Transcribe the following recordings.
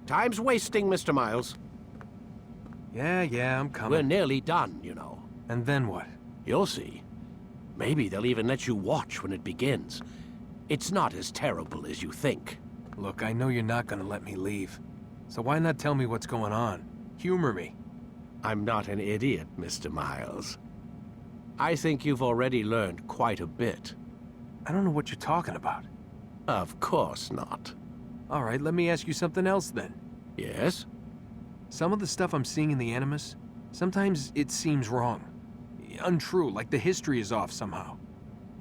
Time's wasting, Mr. Miles. Yeah, I'm coming. We're nearly done, you know. And then what? You'll see. Maybe they'll even let you watch when it begins. It's not as terrible as you think. Look, I know you're not gonna let me leave. So why not tell me what's going on? Humor me. I'm not an idiot, Mr. Miles. I think you've already learned quite a bit. I don't know what you're talking about. Of course not. All right, let me ask you something else then. Yes? Some of the stuff I'm seeing in the Animus, sometimes it seems wrong. Untrue, like the history is off somehow.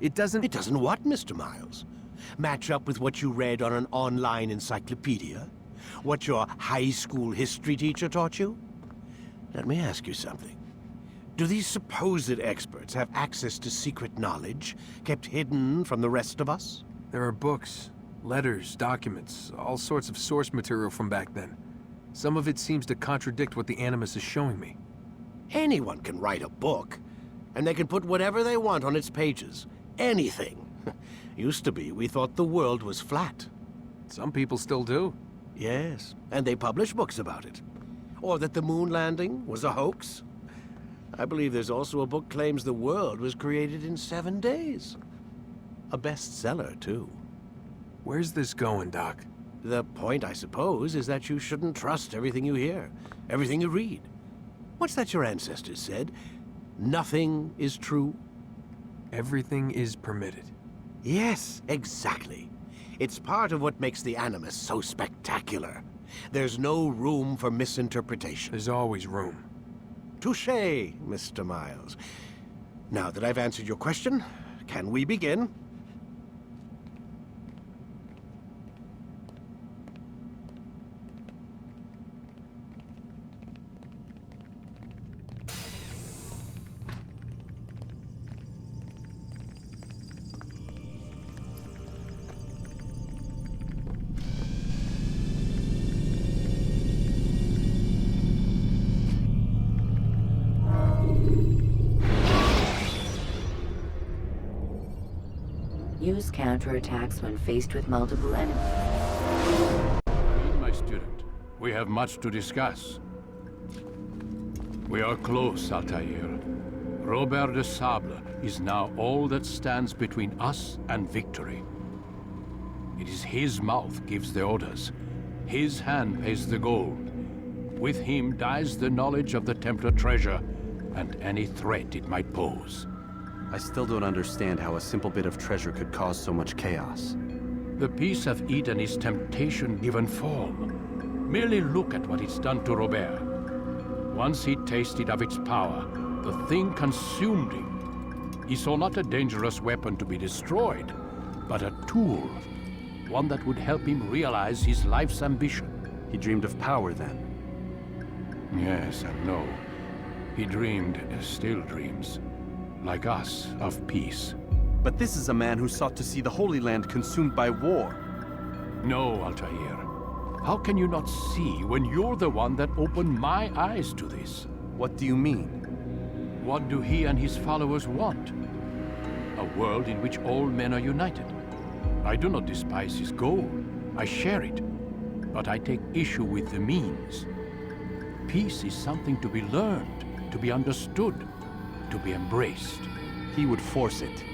It doesn't... It doesn't what, Mr. Miles? Match up with what you read on an online encyclopedia? What your high school history teacher taught you? Let me ask you something. Do these supposed experts have access to secret knowledge kept hidden from the rest of us? There are books, letters, documents, all sorts of source material from back then. Some of it seems to contradict what the Animus is showing me. Anyone can write a book, and they can put whatever they want on its pages. Anything. Used to be, we thought the world was flat. Some people still do. Yes, and they publish books about it. Or that the moon landing was a hoax. I believe there's also a book claims the world was created in 7 days. A bestseller, too. Where's this going, Doc? The point, I suppose, is that you shouldn't trust everything you hear, everything you read. What's that your ancestors said? Nothing is true? Everything is permitted. Yes, exactly. It's part of what makes the Animus so spectacular. There's no room for misinterpretation. There's always room. Touché, Mr. Miles. Now that I've answered your question, can we begin? Use counterattacks when faced with multiple enemies. Good, my student. We have much to discuss. We are close, Altaïr. Robert de Sable is now all that stands between us and victory. It is his mouth gives the orders. His hand pays the gold. With him dies the knowledge of the Templar treasure and any threat it might pose. I still don't understand how a simple bit of treasure could cause so much chaos. The piece of Eden is temptation given form. Merely look at what it's done to Robert. Once he tasted of its power, the thing consumed him. He saw not a dangerous weapon to be destroyed, but a tool. One that would help him realize his life's ambition. He dreamed of power then? Yes and no. He dreamed, still dreams. Like us, of peace. But this is a man who sought to see the Holy Land consumed by war. No, Altaïr. How can you not see when you're the one that opened my eyes to this? What do you mean? What do he and his followers want? A world in which all men are united. I do not despise his goal. I share it. But I take issue with the means. Peace is something to be learned, to be understood, to be embraced. He would force it.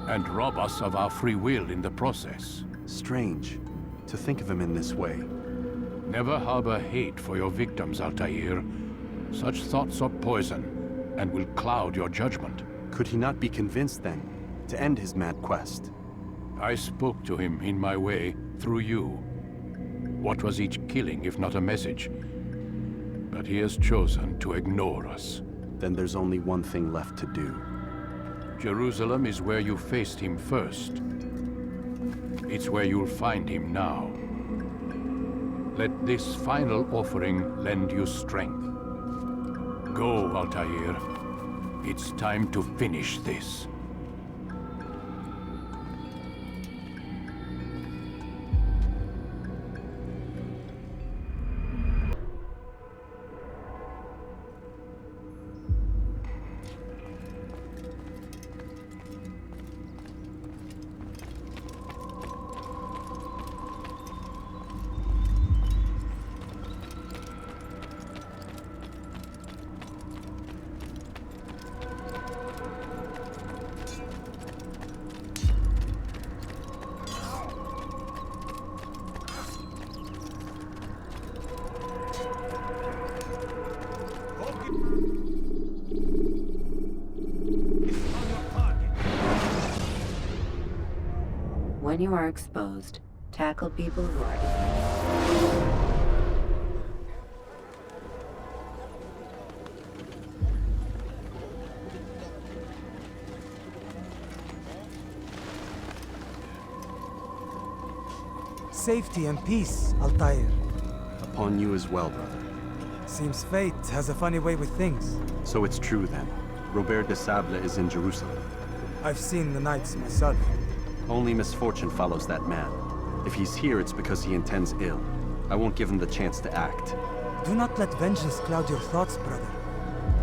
And rob us of our free will in the process. Strange, to think of him in this way. Never harbor hate for your victims, Altaïr. Such thoughts are poison, and will cloud your judgment. Could he not be convinced, then, to end his mad quest? I spoke to him in my way, through you. What was each killing, if not a message? But he has chosen to ignore us. Then there's only one thing left to do. Jerusalem is where you faced him first. It's where you'll find him now. Let this final offering lend you strength. Go, Altaïr. It's time to finish this. when you are exposed, tackle people who are defending. Safety and peace, Altaïr. Upon you as well, brother. Seems fate has a funny way with things. So it's true then. Robert de Sable is in Jerusalem. I've seen the knights myself. Only misfortune follows that man. If he's here, it's because he intends ill. I won't give him the chance to act. Do not let vengeance cloud your thoughts, brother.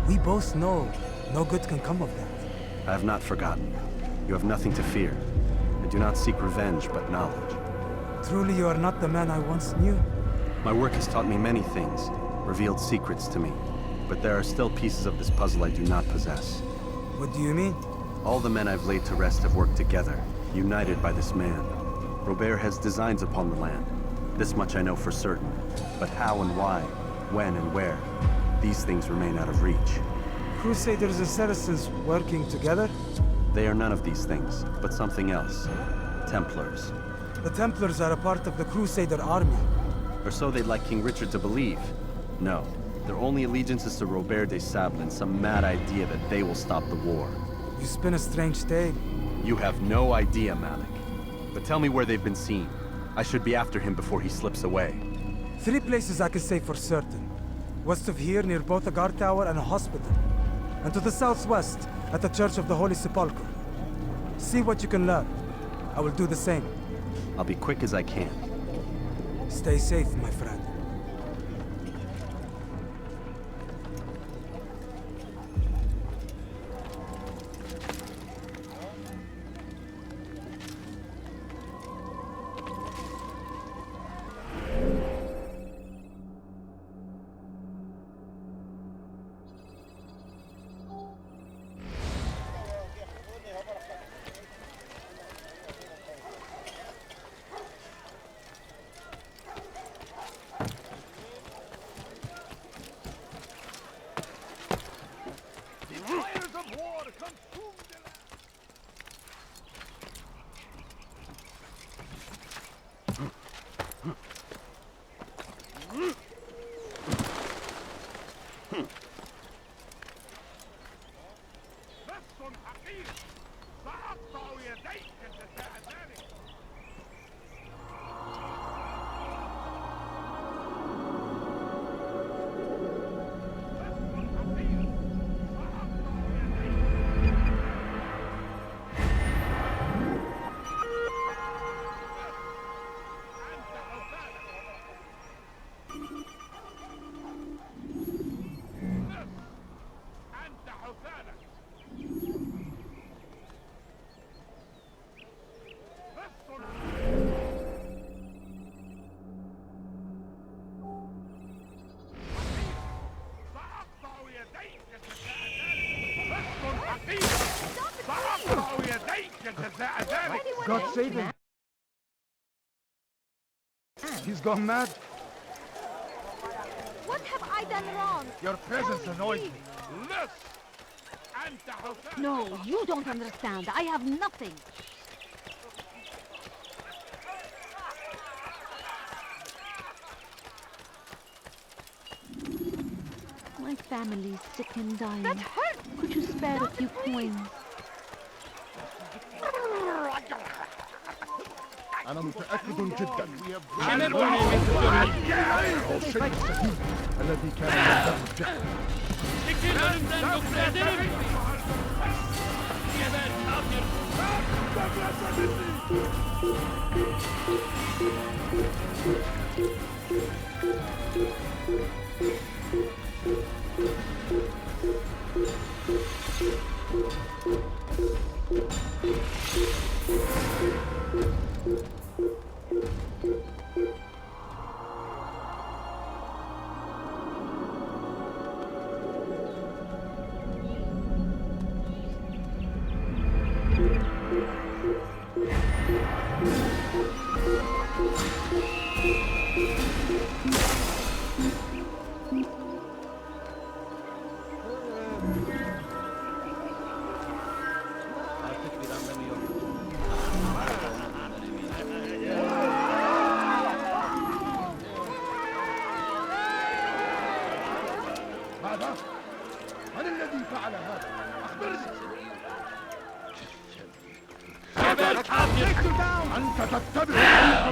We both know no good can come of that. I have not forgotten. You have nothing to fear. I do not seek revenge, but knowledge. Truly you are not the man I once knew. My work has taught me many things, revealed secrets to me. But there are still pieces of this puzzle I do not possess. What do you mean? All the men I've laid to rest have worked together, united by this man. Robert has designs upon the land. This much I know for certain. But how and why, when and where, these things remain out of reach. Crusaders and Saracens working together? They are none of these things, but something else. Templars. The Templars are a part of the Crusader army. Or so they'd like King Richard to believe. No, their only allegiance is to Robert de Sable and some mad idea that they will stop the war. You spin a strange tale. You have no idea, Malik. But tell me where they've been seen. I should be after him before he slips away. 3 places I can say for certain. West of here, near both a guard tower and a hospital. And to the southwest, at the Church of the Holy Sepulchre. See what you can learn. I will do the same. I'll be quick as I can. Stay safe, my friend. God save him. He's gone mad. What have I done wrong? Your presence annoys me. No, you don't understand. I have nothing. My family's sick and dying. That hurt! Could you spare a few coins? أنا متأكد جدا الذي كان يرتجع. فعل هذا؟ أخبرني. أنت تتبع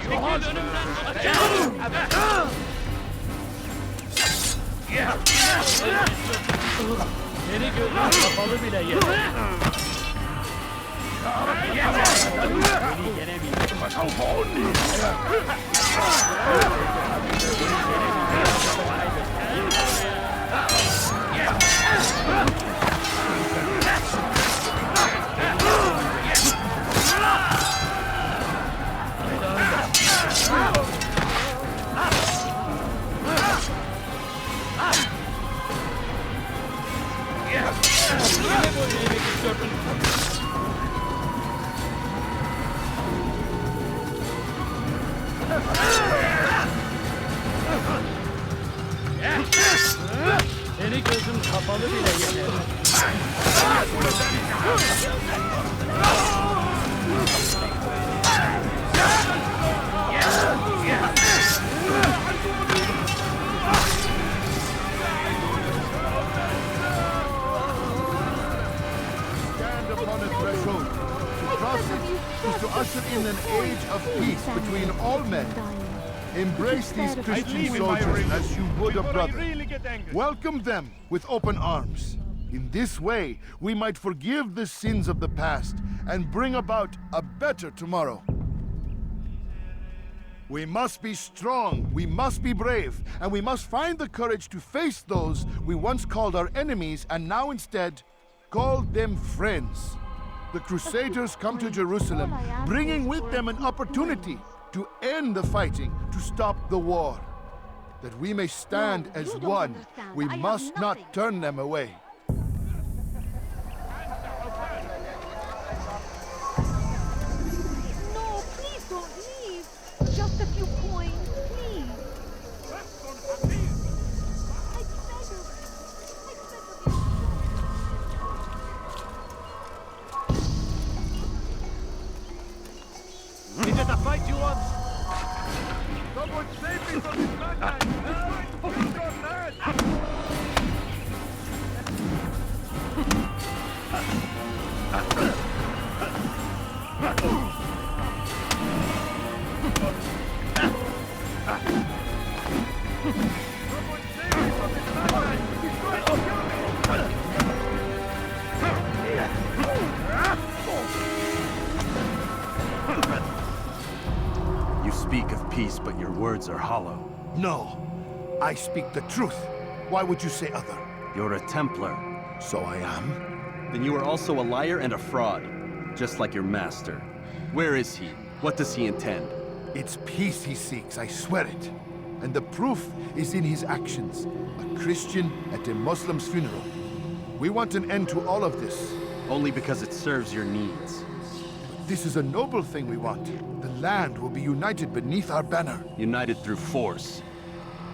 Seni gözüm kapalı bile yener. Stand upon a threshold. To cross it is to usher in an age of peace between all men. Embrace these Christian soldiers as you would a brother. Welcome them with open arms. In this way, we might forgive the sins of the past and bring about a better tomorrow. We must be strong, we must be brave, and we must find the courage to face those we once called our enemies and now instead call them friends. The Crusaders come to Jerusalem, bringing with them an opportunity to end the fighting, to stop the war. That we may stand as one, we must not turn them away. No, please don't leave. Just a few coins, please. I beg of you. Is it a fight you want? Someone save me from this madman! Please don't mad! You speak of peace, but your words are hollow. No, I speak the truth. Why would you say other? You're a Templar. So I am. Then you are also a liar and a fraud, just like your master. Where is he? What does he intend? It's peace he seeks, I swear it. And the proof is in his actions. A Christian at a Muslim's funeral. We want an end to all of this. Only because it serves your needs. This is a noble thing we want. The land will be united beneath our banner. United through force.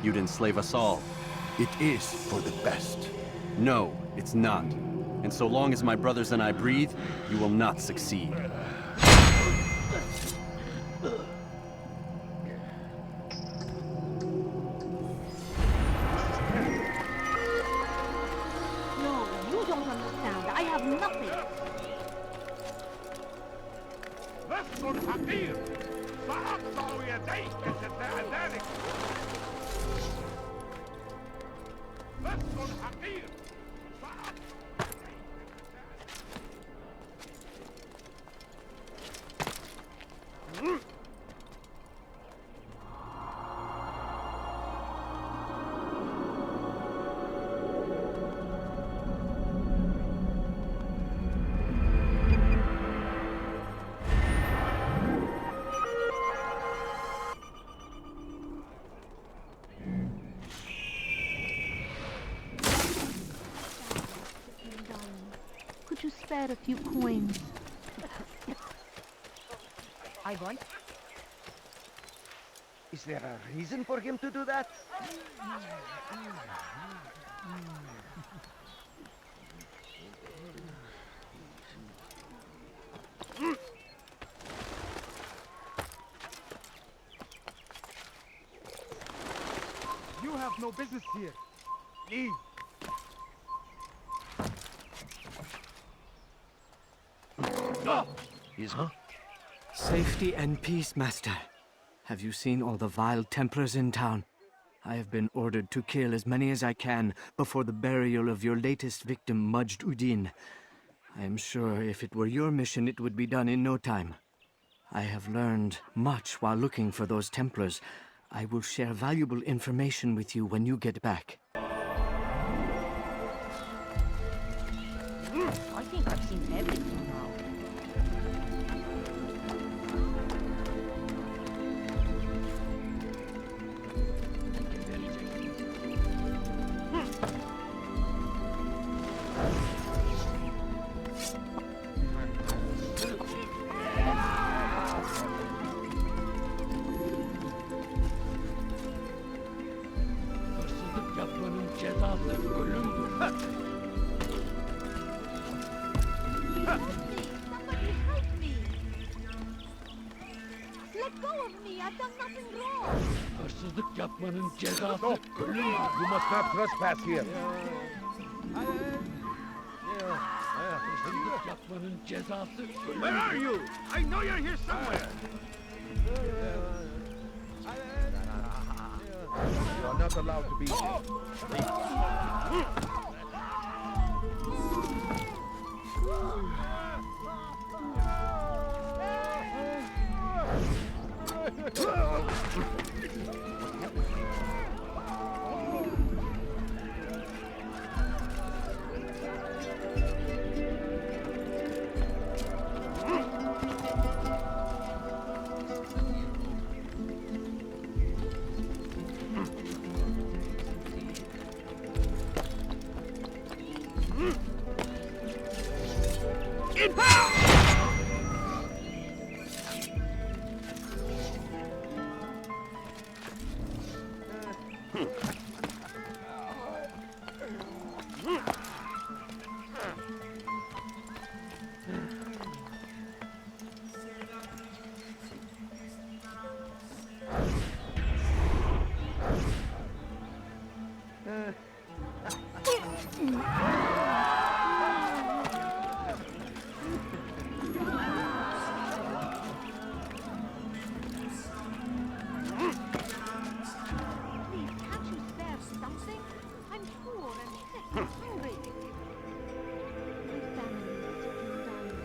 You'd enslave us all. It is for the best. No, it's not. And so long as my brothers and I breathe, you will not succeed. No, you don't understand. I have nothing. لص حقير سأقطع يديك جزاء ذلك لص حقير Could you spare a few coins? I want. Is there a reason for him to do that? You have no business here. Leave. Safety and peace, Master. Have you seen all the vile Templars in town? I have been ordered to kill as many as I can before the burial of your latest victim, Majd Uddin. I am sure if it were your mission, it would be done in no time. I have learned much while looking for those Templars. I will share valuable information with you when you get back. I think I've seen everything now. Hırsızlık yapmanın cezası ölümdür. Somebody help me! Let go of me! I've done nothing wrong! Hırsızlık yapmanın cezası ölümdür. You must not trespass here. Hırsızlık yapmanın cezası ölümdür. Where are you? I know you're here somewhere. You are not allowed to be here. Please, can't you spare something? I'm poor and sick and hungry. My family is sick and dying.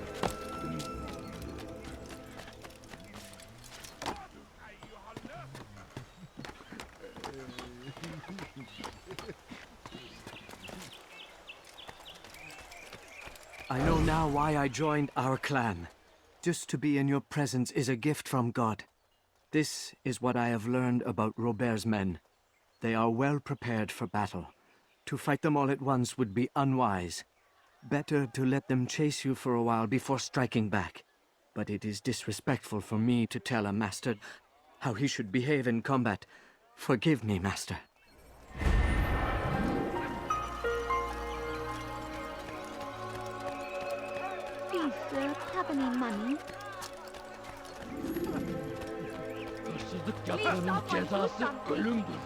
I know now why I joined our clan. Just to be in your presence is a gift from God. This is what I have learned about Robert's men. They are well prepared for battle. To fight them all at once would be unwise. Better to let them chase you for a while before striking back. But it is disrespectful for me to tell a master how he should behave in combat. Forgive me, Master. Please, sir, have any money? Hırsızlık yapmanın cezası ölümdür.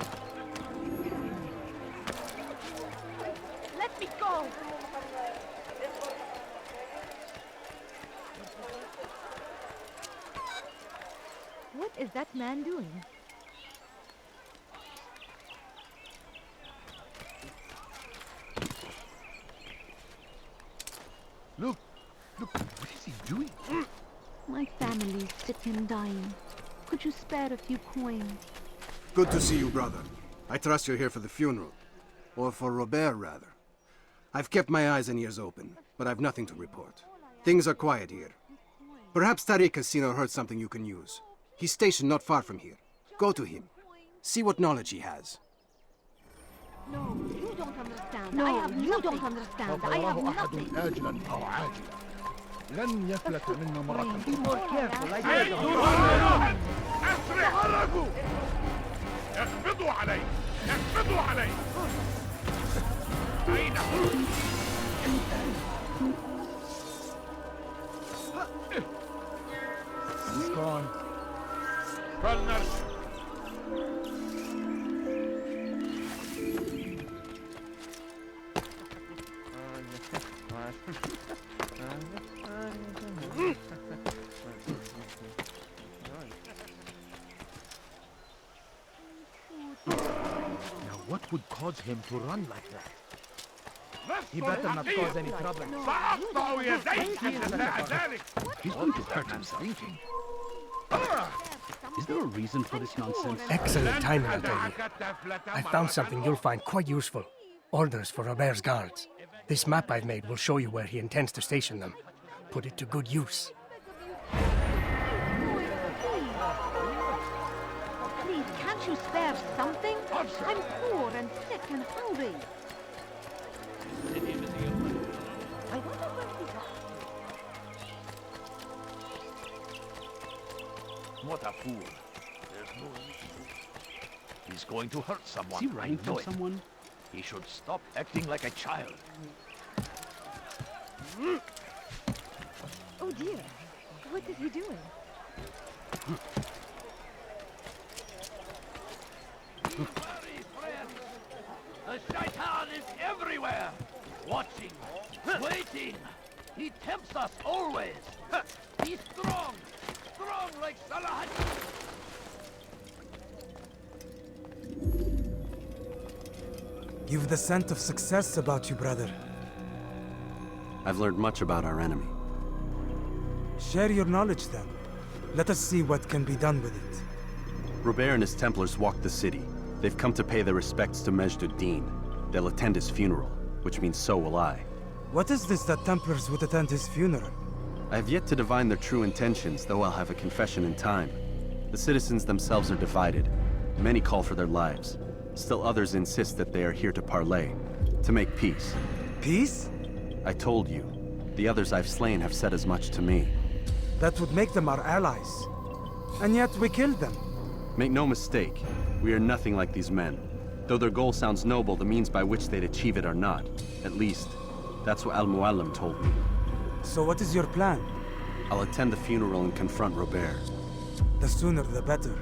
Let me go! What is that man doing? Look, what is he doing? My family's sick and dying. Could you spare a few coins? Good to see you, brother. I trust you're here for the funeral. Or for Robert, rather. I've kept my eyes and ears open, but I've nothing to report. Things are quiet here. Perhaps Tariq has seen or heard something you can use. He's stationed not far from here. Go to him. See what knowledge he has. No, you don't understand. No, you don't understand. I have nothing. آجلا أو عاجلا لن يفلت منا مرة. Be more careful. I تحركوا! اخفضوا علي! اخفضوا علي! أين هو؟ He's gone. فلنرجع. could cause him to run like that? He better not cause any trouble. He's going to hurt himself. Is there a reason for this nonsense? Excellent timing, Altaïr. I found something you'll find quite useful. Orders for Robert's guards. This map I've made will show you where he intends to station them. Put it to good use. Please, can't you spare something? I'm poor and sick and hungry. I wonder where he's off to. What a fool. There's no reason. He's going to hurt someone. Is he running from someone? He should stop acting like a child. Oh dear. What is he doing? The shaitan is everywhere! Watching, waiting! He tempts us always! He's strong! Strong like Salah! You've the scent of success about you, brother. I've learned much about our enemy. Share your knowledge then. Let us see what can be done with it. Robert and his Templars walked the city. They've come to pay their respects to Majd ad-Din. They'll attend his funeral, which means so will I. What is this that Templars would attend his funeral? I have yet to divine their true intentions, though I'll have a confession in time. The citizens themselves are divided. Many call for their lives. Still others insist that they are here to parley, to make peace. Peace? I told you. The others I've slain have said as much to me. That would make them our allies. And yet we killed them. Make no mistake, we are nothing like these men. Though their goal sounds noble, the means by which they'd achieve it are not. At least, that's what Al-Muallim told me. So what is your plan? I'll attend the funeral and confront Robert. The sooner the better.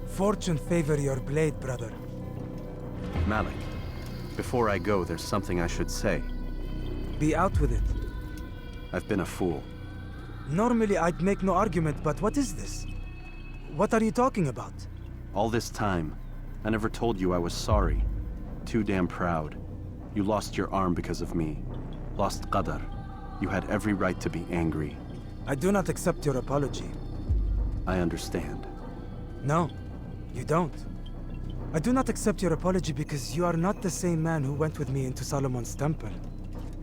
Fortune favor your blade, brother. Malik, before I go, there's something I should say. Be out with it. I've been a fool. Normally I'd make no argument, but what is this? What are you talking about? All this time, I never told you I was sorry. Too damn proud. You lost your arm because of me. Lost Qadar. You had every right to be angry. I do not accept your apology. I understand. No, you don't. I do not accept your apology because you are not the same man who went with me into Solomon's temple.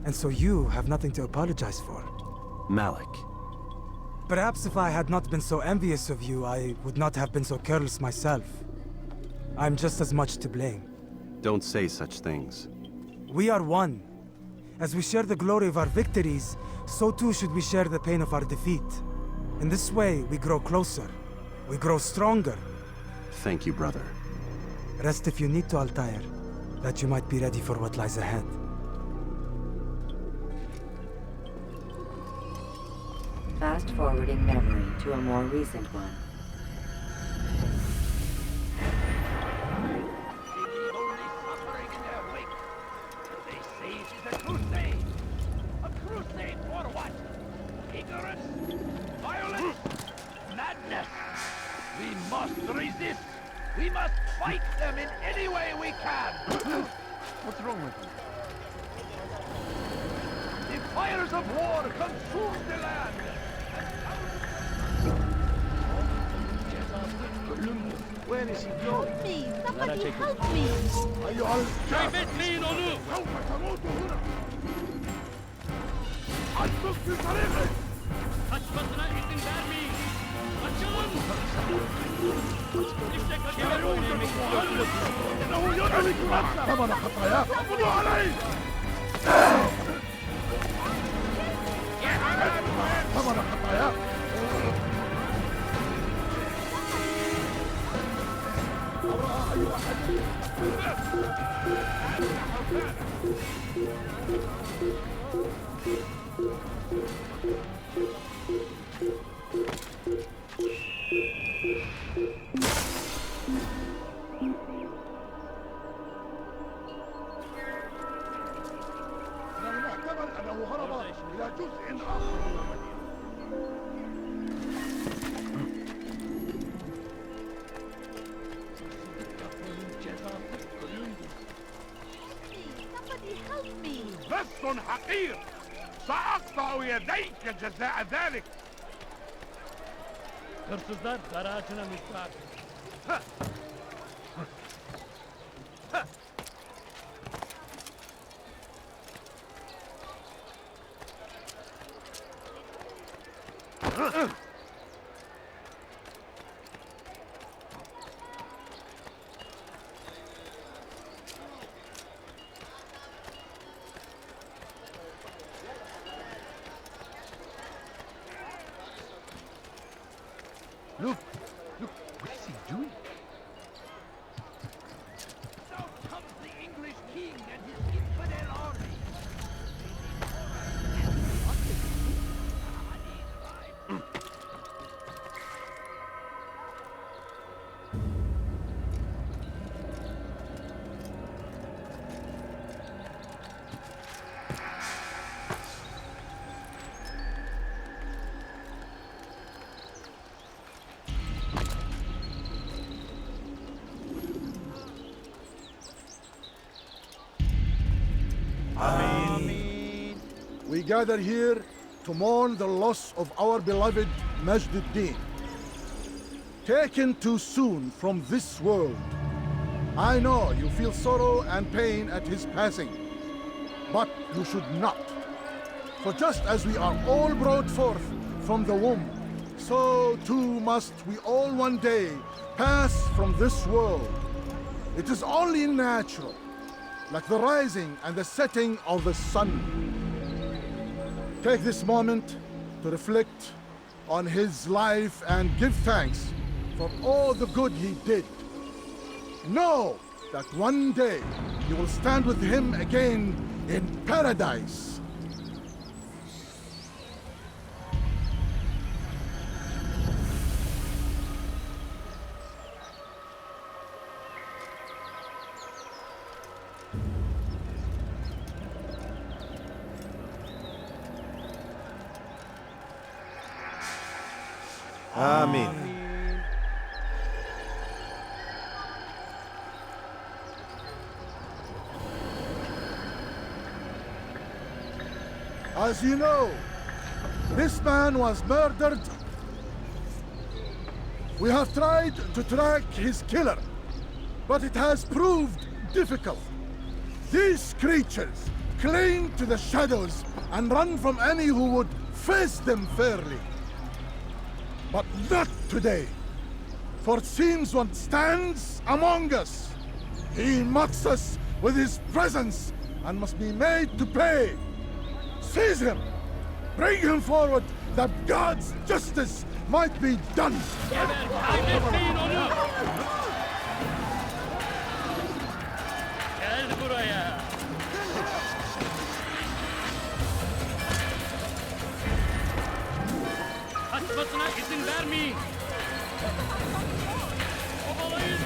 And so you have nothing to apologize for. Malik. Perhaps if I had not been so envious of you, I would not have been so careless myself. I'm just as much to blame. Don't say such things. We are one. As we share the glory of our victories, so too should we share the pain of our defeat. In this way, we grow closer. We grow stronger. Thank you, brother. Rest if you need to, Altaïr, that you might be ready for what lies ahead. Fast-forwarding memory to a more recent one. They say it is a crusade. A crusade for what? Ignorance? Violence? Madness? We must resist. We must fight them in any way we can. What's wrong with you? The fires of war consume the land. Where is he going? Help me! Somebody help me! أيها جايبتني نونو. سوف تموت هنا. أنتم في طريقي. Kaçmasına izin vermeyin. Kaçın! İşte kaçıyorum. إنه يدرك من ثمن خطاياه. قبضوا عليه. ثمن خطاياه. لو احتمل أنه هرب إلى جزء آخر. حقير سأقطع يديك جزاء ذلك. Hırsızlar dar ağacına müstahak. Look, what is he doing? So comes the English king and his infidel army. We gather here to mourn the loss of our beloved Majd-ud-Din. Taken too soon from this world. I know you feel sorrow and pain at his passing, but you should not. For just as we are all brought forth from the womb, so too must we all one day pass from this world. It is only natural, like the rising and the setting of the sun. Take this moment to reflect on his life and give thanks for all the good he did. Know that one day you will stand with him again in paradise. Amen. As you know, this man was murdered. We have tried to track his killer, but it has proved difficult. These creatures cling to the shadows and run from any who would face them fairly. But not today, for it seems one stands among us. He mocks us with his presence and must be made to pay. Seize him! Bring him forward that God's justice might be done! Kaybetmeyin onu! Gel buraya! Kaçmasına izin vermeyin! Kovalayın!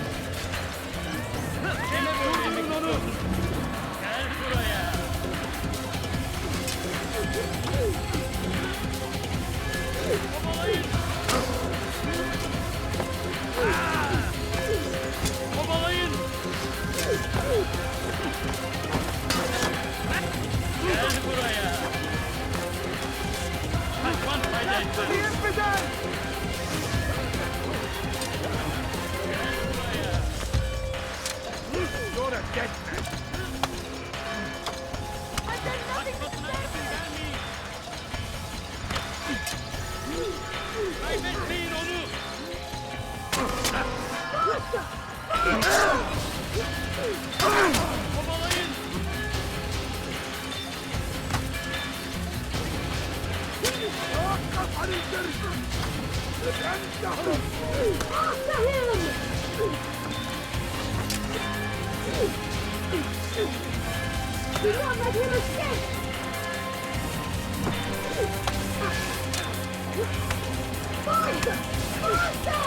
Durdurun onu! Gel buraya! Kovalayın! Kovalayın! Gel buraya! Kaçman fayda etmez! Gel buraya! You're a dead man. Kaçmasına izin vermeyin! Kaybetmeyin onu! Kovalayın! Do not let him escape! Monster! Monster!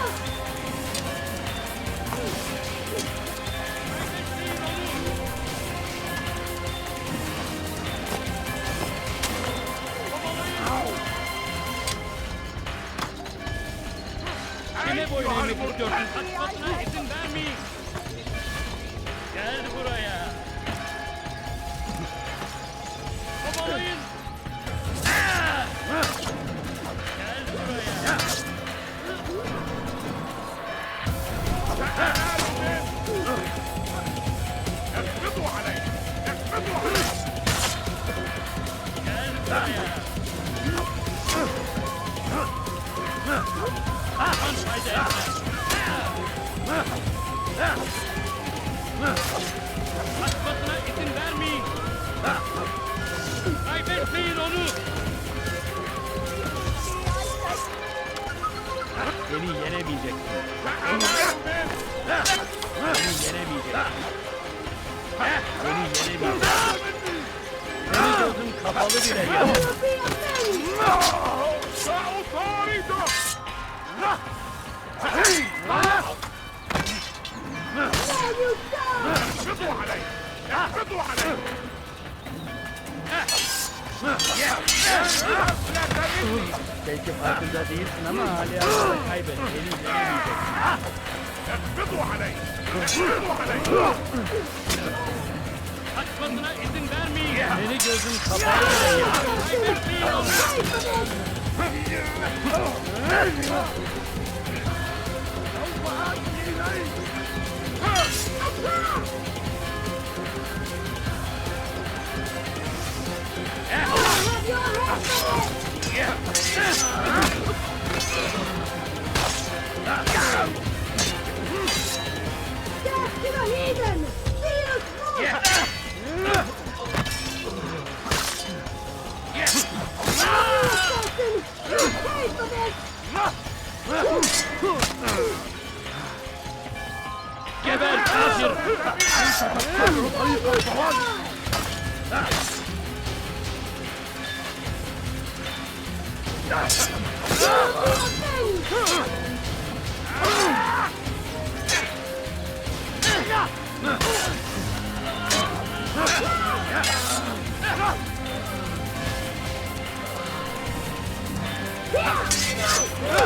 Kime boyun eğmek istiyorsun? Kaçmasına izin vermeyin! Gel buraya! Kaçmasına izin vermeyin. Kaybetmeyin onu. Beni yenemeyeceksin. Beni yenemeyeceksin. Beni yenemeyeceksin. Senin gözün kapalı bile yenemeyeceksin. Belki farkında değilsin ama hala kaybet. Beni yenemeyeceksin. Kaçmasına izin vermeyin. Beni gözün kapalı bile yenemeyeceksin. Geber kafir!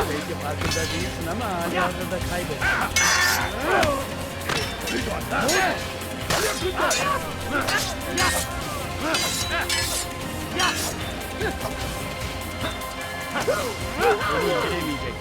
Belki farkında değilsin ama hala da kaybet. Beni yenemeyeceksin.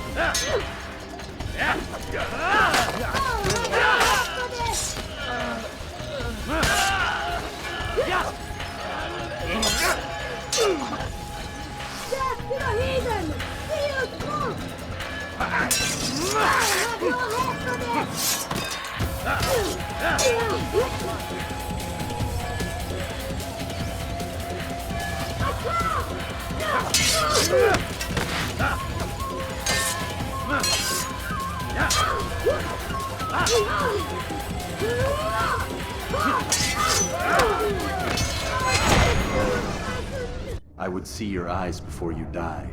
I would see your eyes before you die.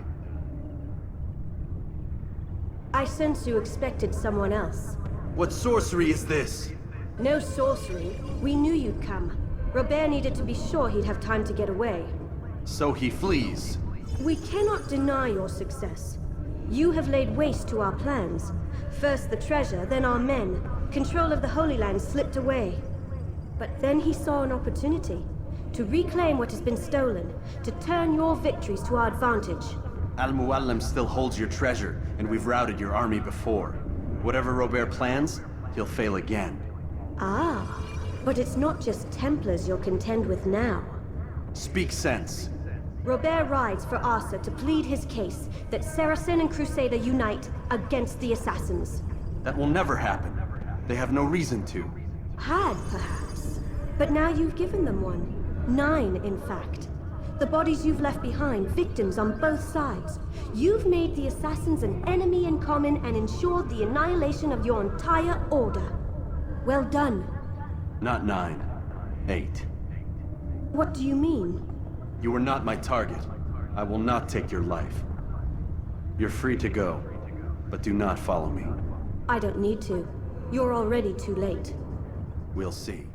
I sense you expected someone else. What sorcery is this? No sorcery. We knew you'd come. Robert needed to be sure he'd have time to get away. So he flees. We cannot deny your success. You have laid waste to our plans. First the treasure, then our men. Control of the Holy Land slipped away. But then he saw an opportunity to reclaim what has been stolen, to turn your victories to our advantage. Al-Muallim still holds your treasure, and we've routed your army before. Whatever Robert plans, he'll fail again. Ah, but it's not just Templars you'll contend with now. Speak sense. Robert rides for Asa to plead his case that Saracen and Crusader unite against the Assassins. That will never happen. They have no reason to. Had, perhaps. But now you've given them one. 9, in fact. The bodies you've left behind, victims on both sides. You've made the Assassins an enemy in common and ensured the annihilation of your entire order. Well done. Not 9. 8. What do you mean? You are not my target. I will not take your life. You're free to go, but do not follow me. I don't need to. You're already too late. We'll see.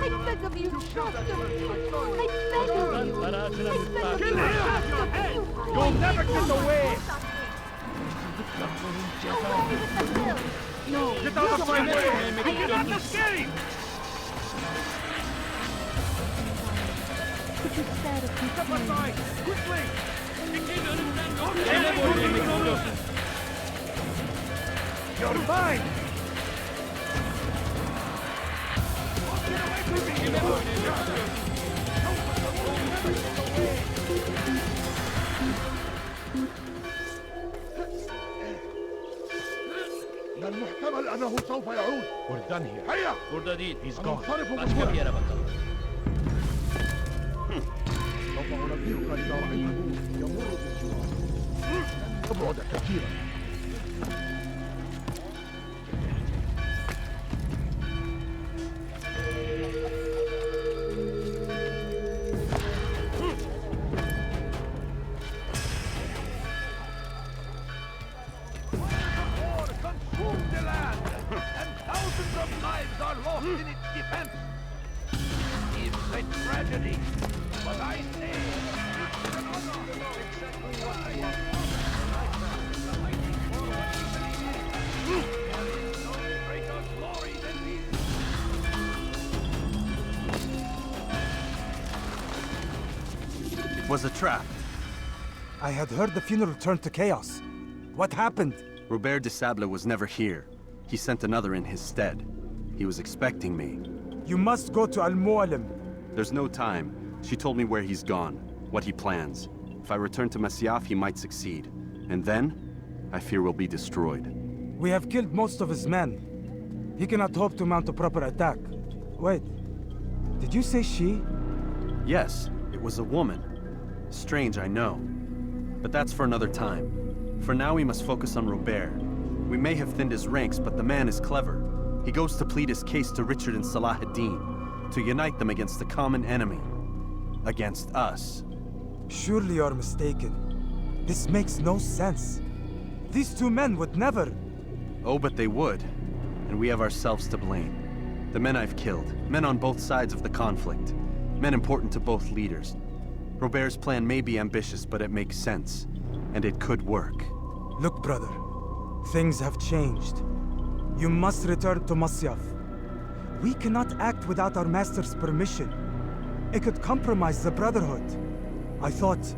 I beg of you, trust me. I beg of you. Kill him! You'll never get away! No, Get out of my way! I cannot escape! could you spare a few Step aside! Quickly! You're mine! من المحتمل أنه سوف يعود. We're done here. هيا! We're done. He's gone. سننصرف Let's go بسرعة. يا بطل. سوف أنبهك إذا رأيته يمر بالجوار. ابعد كثيرا. War consumed the land, and thousands of lives are lost in its defense. It's a tragedy, but I say it's an honor. Exactly what I want. Fighting for what we believe in. There is no greater glory than this. It was a trap. I had heard the funeral turned to chaos. What happened? Robert de Sable was never here. He sent another in his stead. He was expecting me. You must go to Al-Mu'alim. There's no time. She told me where he's gone, what he plans. If I return to Masyaf, he might succeed. And then, I fear we'll be destroyed. We have killed most of his men. He cannot hope to mount a proper attack. Wait, did you say she? Yes, it was a woman. Strange, I know. But that's for another time. For now, we must focus on Robert. We may have thinned his ranks, but the man is clever. He goes to plead his case to Richard and Salah ad-Din, to unite them against the common enemy. Against us. Surely you're mistaken. This makes no sense. These two men would never... Oh, but they would. And we have ourselves to blame. The men I've killed, men on both sides of the conflict, men important to both leaders. Robert's plan may be ambitious, but it makes sense. And it could work. Look, brother. Things have changed. You must return to Masyaf. We cannot act without our master's permission. It could compromise the Brotherhood. I thought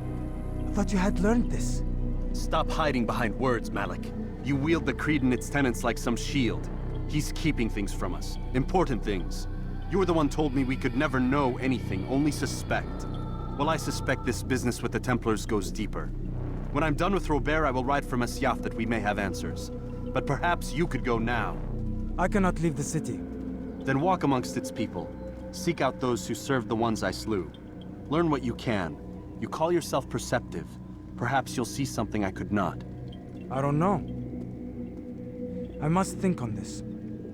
you had learned this. Stop hiding behind words, Malik. You wield the creed and its tenets like some shield. He's keeping things from us. Important things. You were the one told me we could never know anything, only suspect. Well, I suspect this business with the Templars goes deeper. When I'm done with Robert, I will ride for Masyaf that we may have answers. But perhaps you could go now. I cannot leave the city. Then walk amongst its people. Seek out those who served the ones I slew. Learn what you can. You call yourself perceptive. Perhaps you'll see something I could not. I don't know. I must think on this.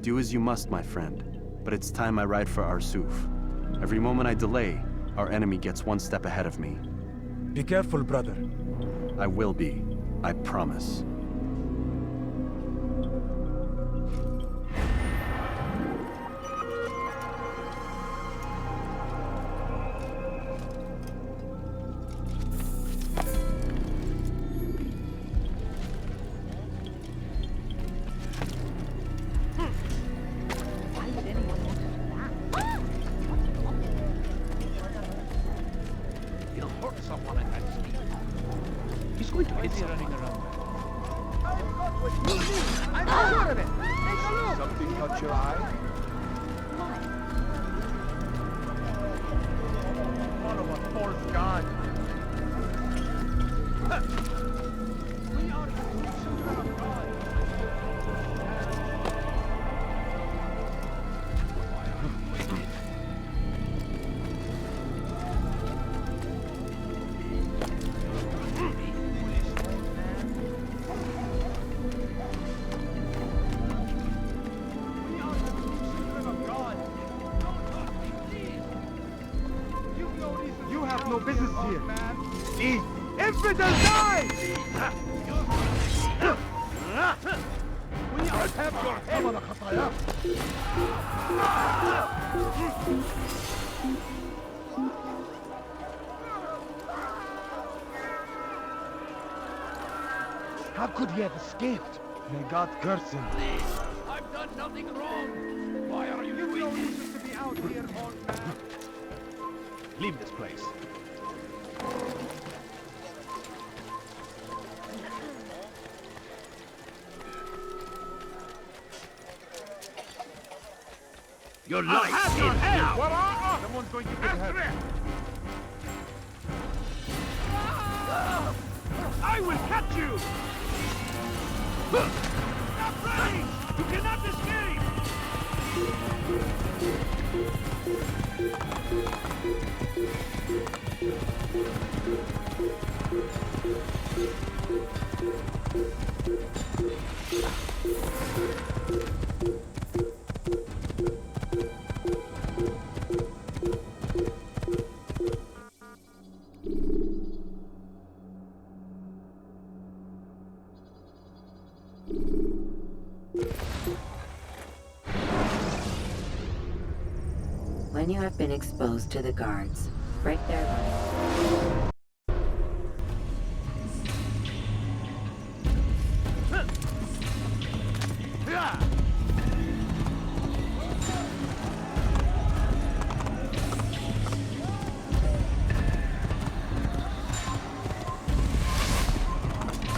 Do as you must, my friend. But it's time I ride for Arsuf. Every moment I delay, our enemy gets one step ahead of me. Be careful, brother. I will be. I promise. He'll hurt someone at that speed. He's going to hit someone. I'm sure of it! Take a look! Something caught your eye? Follow a false god. We are the children of God. You have no business here. See? Infidel die! We are have your head. How could he have escaped? May God curse him. I've done nothing wrong. Why are you doing this? To be out here, old man. Leave this place. Your life ends now! Someone's going to get hurt. I will catch you! Stop running! You cannot escape! When you have been exposed to the guards, break their line.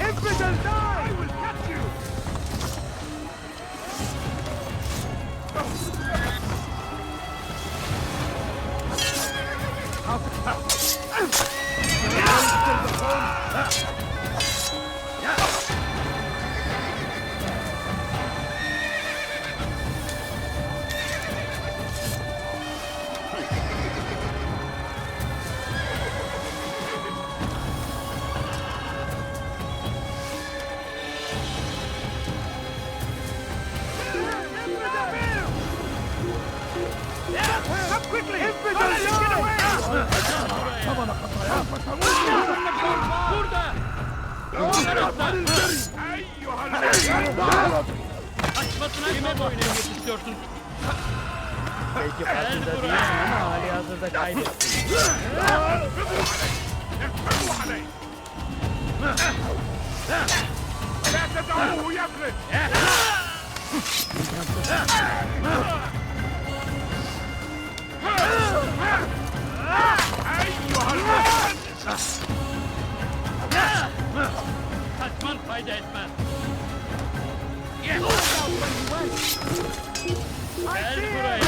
Infidels die! I will catch you! Come quickly! Infidels get away! Açmasına kime boyun eğmek istiyorsun? Belki farkında değilsin ama hali hazırda kaybettin. لا تدعوه يفلت! أيها المهندس! Kaçman fayda etmez. Gel buraya.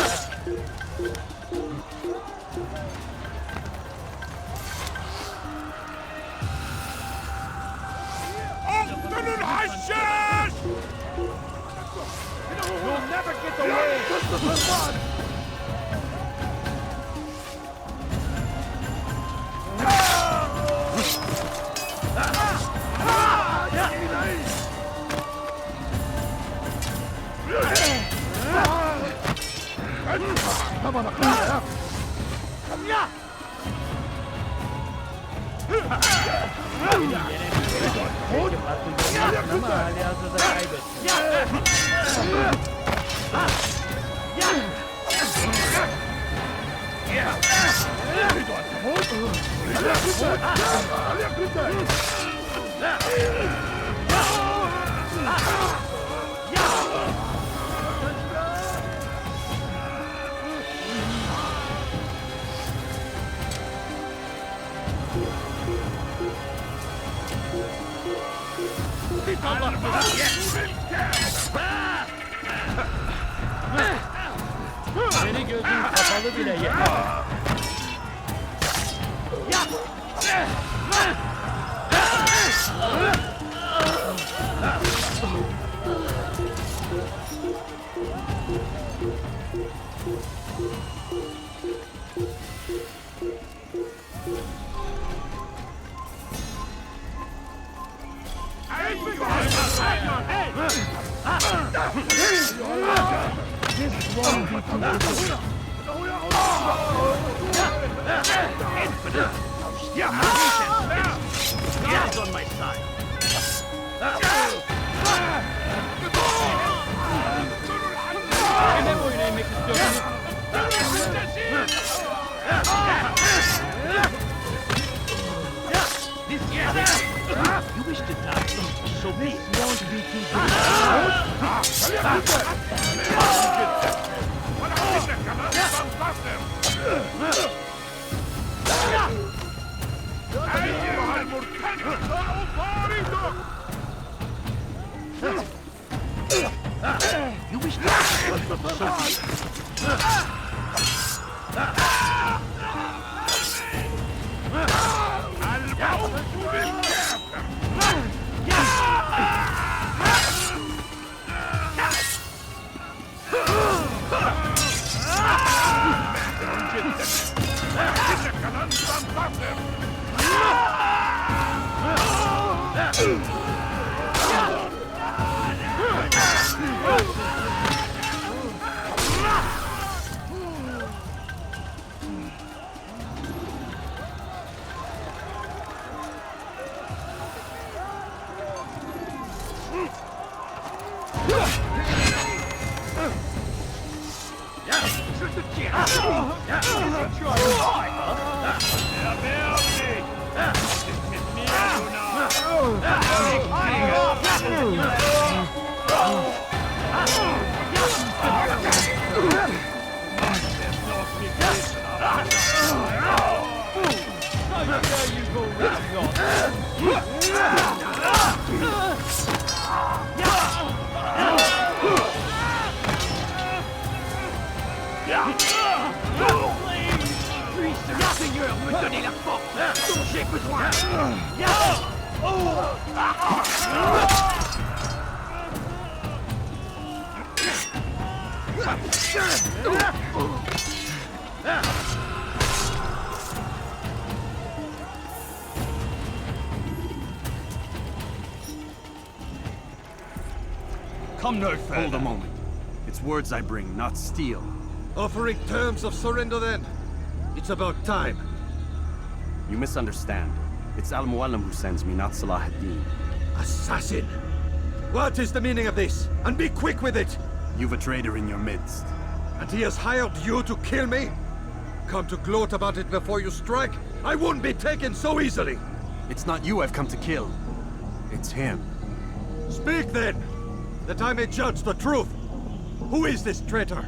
اقتل الحشاش! You'll never get away! Belki farkında değilsin ama hali hazırda kaybettin. Seni gözün kapalı bile yeter. God's on my side. Kime boyun eğmek istiyorsun? You wish to die, so be it. Won't be too أيها المرتد! You wish to die. Seigneur, me donner la force dont j'ai besoin. Come no further. Hold a moment. It's words I bring, not steel. Offering terms of surrender then? It's about time. You misunderstand. It's Al-Mualim who sends me, not Salah ad-Din. Assassin! What is the meaning of this? And be quick with it! You've a traitor in your midst. And he has hired you to kill me? Come to gloat about it before you strike? I won't be taken so easily! It's not you I've come to kill. It's him. Speak then! That I may judge the truth! Who is this traitor?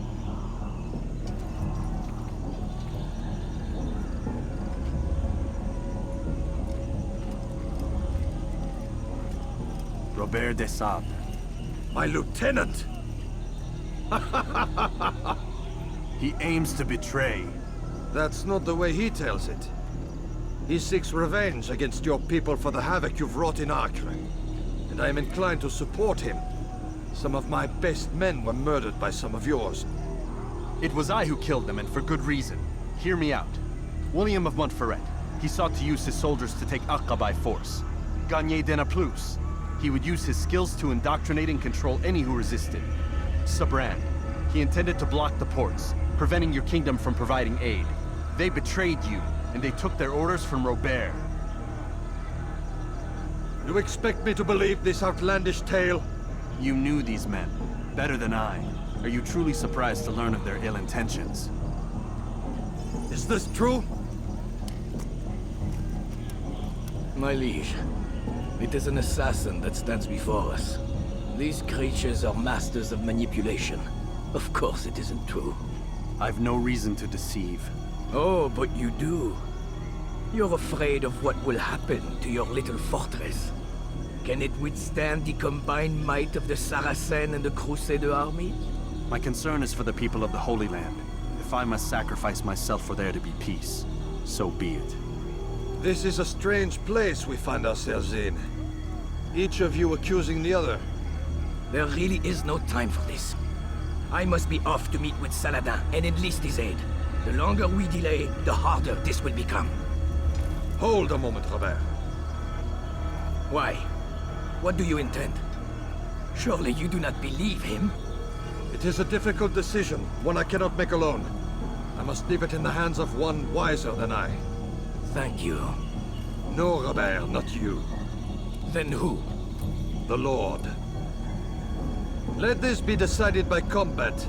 Robert de Sable. My lieutenant! He aims to betray. That's not the way he tells it. He seeks revenge against your people for the havoc you've wrought in Acre. And I am inclined to support him. Some of my best men were murdered by some of yours. It was I who killed them, and for good reason. Hear me out. William of Montferrat. He sought to use his soldiers to take Acre by force. Gagner de Naplouse. He would use his skills to indoctrinate and control any who resisted. Sabran. He intended to block the ports, preventing your kingdom from providing aid. They betrayed you, and they took their orders from Robert. You expect me to believe this outlandish tale? You knew these men, better than I. Are you truly surprised to learn of their ill intentions? Is this true? My liege, it is an assassin that stands before us. These creatures are masters of manipulation. Of course it isn't true. I've no reason to deceive. Oh, but you do. You're afraid of what will happen to your little fortress. Can it withstand the combined might of the Saracen and the Crusader army? My concern is for the people of the Holy Land. If I must sacrifice myself for there to be peace, so be it. This is a strange place we find ourselves in. Each of you accusing the other. There really is no time for this. I must be off to meet with Saladin and enlist his aid. The longer we delay, the harder this will become. Hold a moment, Robert. Why? What do you intend? Surely you do not believe him? It is a difficult decision, one I cannot make alone. I must leave it in the hands of one wiser than I. Thank you. No, Robert, not you. Then who? The Lord. Let this be decided by combat.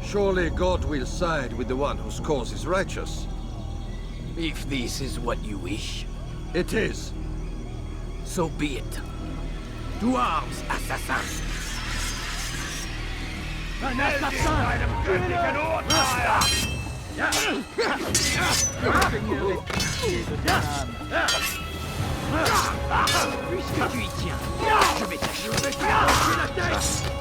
Surely God will side with the one whose cause is righteous. If this is what you wish. It is. So be it. To arms, assassin! Un assassin! Puisque tu y tiens, je vais t'achever la tête!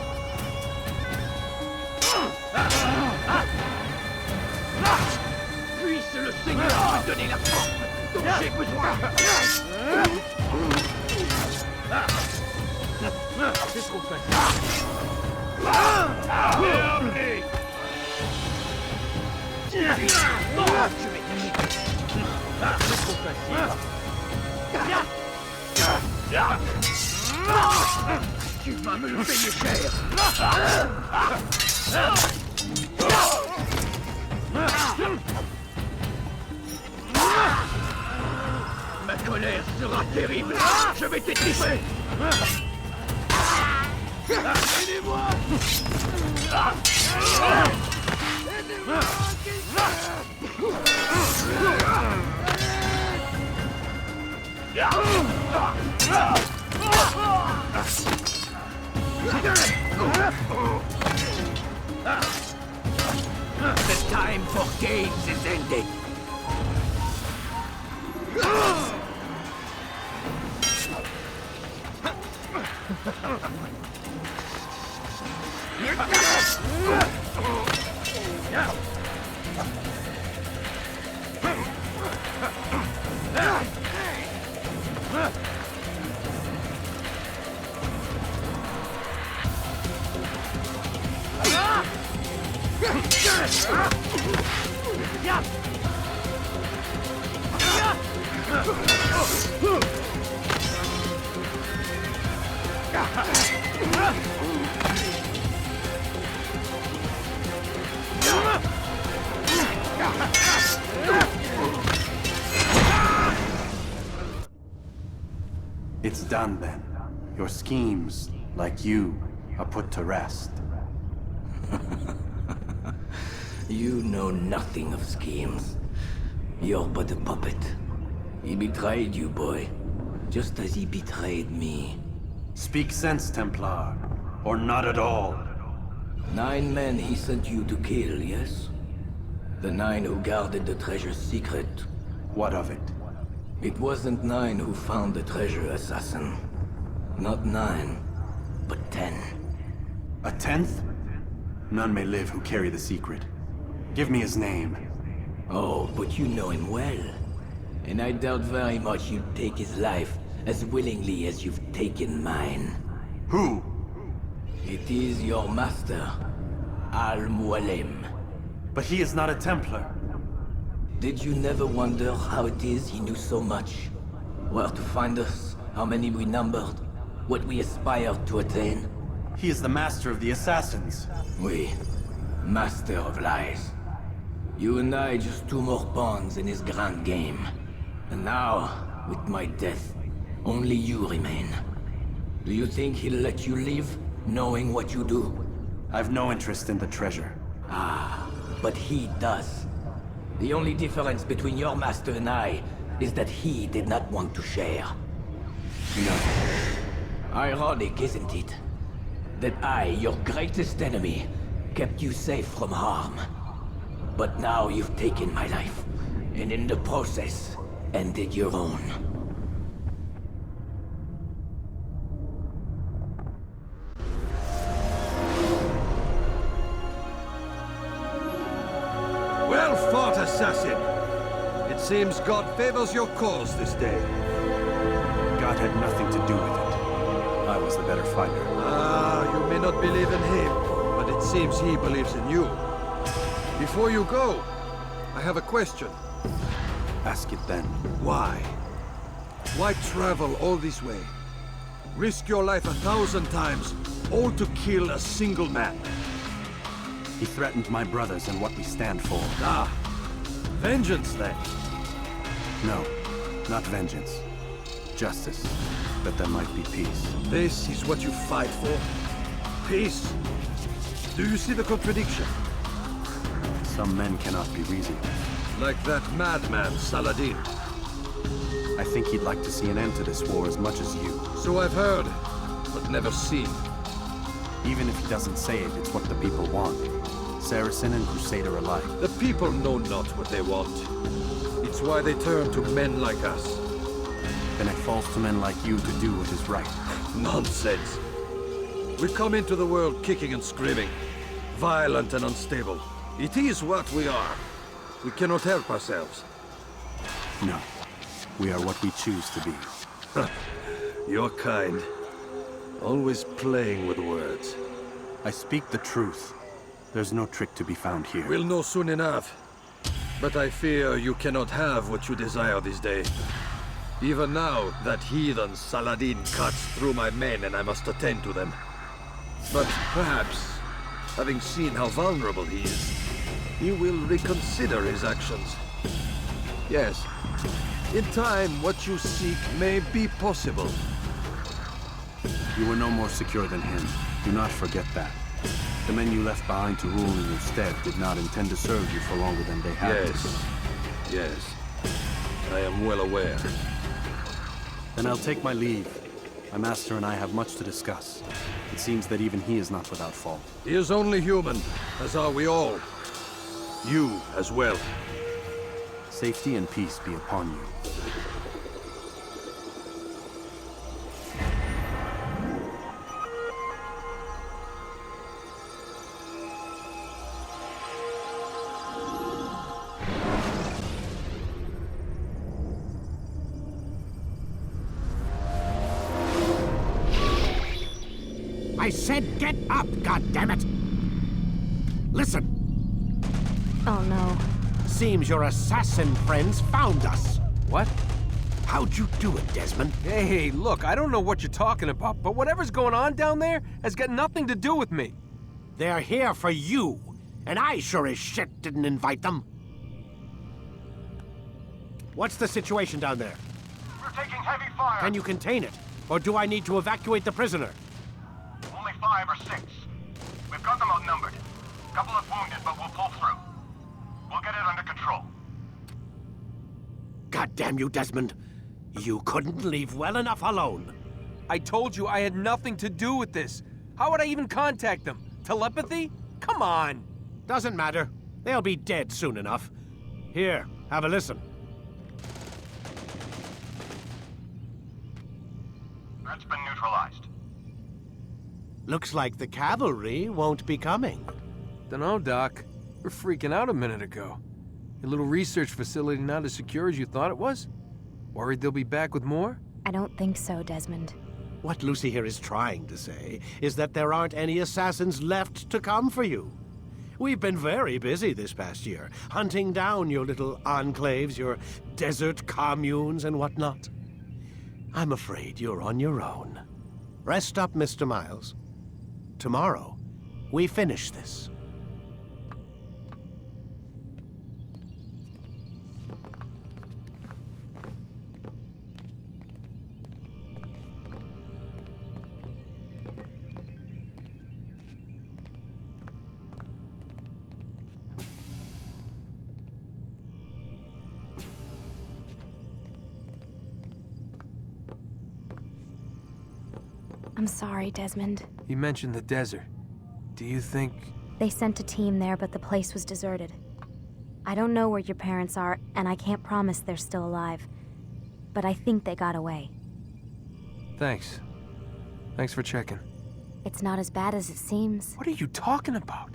Seigneur m'a donné la force dont j'ai besoin. C'est trop facile. Merde. Non, je vais te niquer. C'est trop facile. Tu vas me le payer cher. Ma colère sera terrible. Je vais t'étouffer. Aidez-moi. The time for games is ended. It's done then. Your schemes, like you, are put to rest. You know nothing of schemes. You're but a puppet. He betrayed you, boy. Just as he betrayed me. Speak sense, Templar. Or not at all. 9 men he sent you to kill, yes? The 9 who guarded the treasure's secret. What of it? It wasn't 9 who found the treasure, Assassin. Not 9, but 10. A 10th? None may live who carry the secret. Give me his name. Oh, but you know him well. And I doubt very much you'd take his life as willingly as you've taken mine. Who? It is your master, Al-Mualim. But he is not a Templar. Did you never wonder how it is he knew so much? Where to find us, how many we numbered, what we aspired to attain? He is the master of the assassins. Oui, master of lies. You and I just 2 more pawns in his grand game. And now, with my death, only you remain. Do you think he'll let you live, knowing what you do? I've no interest in the treasure. Ah, but he does. The only difference between your master and I is that he did not want to share. No. Ironic, isn't it? That I, your greatest enemy, kept you safe from harm. But now you've taken my life, and in the process, ended your own. Well fought, assassin! It seems God favors your cause this day. God had nothing to do with it. I was the better fighter. Ah, you may not believe in him, but it seems he believes in you. Before you go, I have a question. Ask it then. Why? Why travel all this way? Risk your life 1,000 times, all to kill a single man? He threatened my brothers and what we stand for. Ah, vengeance then? No, not vengeance. Justice, that there might be peace. This is what you fight for? Peace? Do you see the contradiction? Some men cannot be reasoned with. Like that madman, Saladin. I think he'd like to see an end to this war as much as you. So I've heard, but never seen. Even if he doesn't say it, it's what the people want. Saracen and Crusader alike. The people know not what they want. It's why they turn to men like us. Then it falls to men like you to do what is right. Nonsense. We come into the world kicking and screaming. Violent and unstable. It is what we are. We cannot help ourselves. No. We are what we choose to be. You're kind. Always playing with words. I speak the truth. There's no trick to be found here. We'll know soon enough. But I fear you cannot have what you desire this day. Even now, that heathen Saladin cuts through my men and I must attend to them. But perhaps, having seen how vulnerable he is, you will reconsider his actions. Yes, in time, what you seek may be possible. You were no more secure than him. Do not forget that. The men you left behind to rule in your stead did not intend to serve you for longer than they had to. Yes. I am well aware. Then I'll take my leave. My master and I have much to discuss. It seems that even he is not without fault. He is only human, as are we all. You as well. Safety and peace be upon you. I said get up, goddammit! Listen! Oh no. Seems your assassin friends found us. What? How'd you do it, Desmond? Hey, look, I don't know what you're talking about, but whatever's going on down there has got nothing to do with me. They're here for you, and I sure as shit didn't invite them. What's the situation down there? We're taking heavy fire. Can you contain it? Or do I need to evacuate the prisoner? Only 5 or 6. We've got them outnumbered. Couple of wounded, but we'll pull through. We'll get it under control. God damn you, Desmond. You couldn't leave well enough alone. I told you I had nothing to do with this. How would I even contact them? Telepathy? Come on. Doesn't matter. They'll be dead soon enough. Here, have a listen. That's been neutralized. Looks like the cavalry won't be coming. Dunno, Doc. We're freaking out a minute ago. Your little research facility not as secure as you thought it was? Worried they'll be back with more? I don't think so, Desmond. What Lucy here is trying to say is that there aren't any assassins left to come for you. We've been very busy this past year, hunting down your little enclaves, your desert communes and whatnot. I'm afraid you're on your own. Rest up, Mr. Miles. Tomorrow, we finish this. I'm sorry, Desmond. You mentioned the desert. Do you think... They sent a team there, but the place was deserted. I don't know where your parents are, and I can't promise they're still alive. But I think they got away. Thanks. Thanks for checking. It's not as bad as it seems. What are you talking about?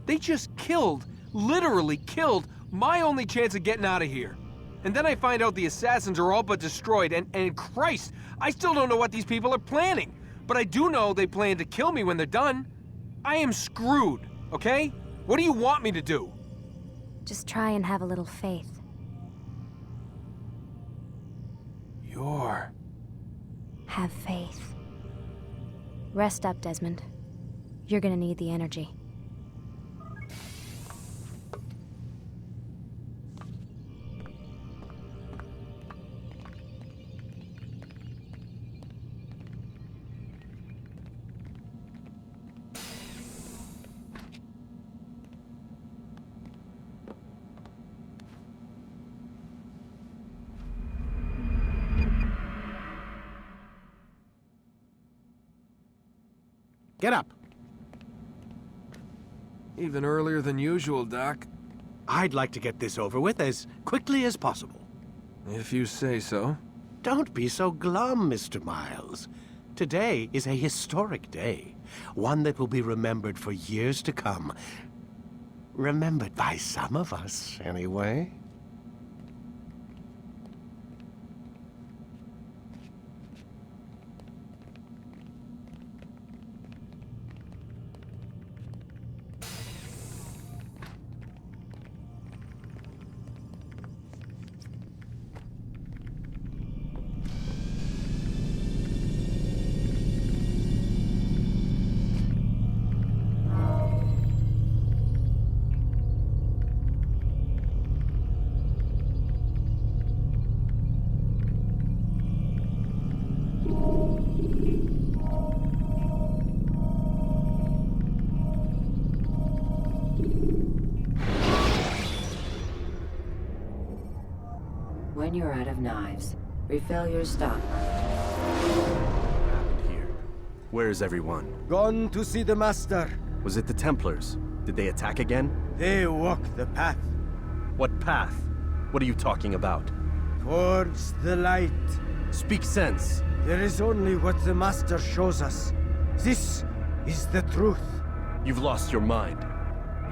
They just killed, literally killed, my only chance of getting out of here. And then I find out the assassins are all but destroyed, and Christ, I still don't know what these people are planning. But I do know they plan to kill me when they're done. I am screwed, okay? What do you want me to do? Just try and have a little faith. Have faith. Rest up, Desmond. You're gonna need the energy. Get up. Even earlier than usual, Doc. I'd like to get this over with as quickly as possible. If you say so. Don't be so glum, Mr. Miles. Today is a historic day, one that will be remembered for years to come. Remembered by some of us, anyway. When you're out of knives, refill your stock. Where is everyone? Gone to see the Master. Was it the Templars? Did they attack again? They walk the path. What path? What are you talking about? Towards the light. Speak sense. There is only what the Master shows us. This is the truth. You've lost your mind.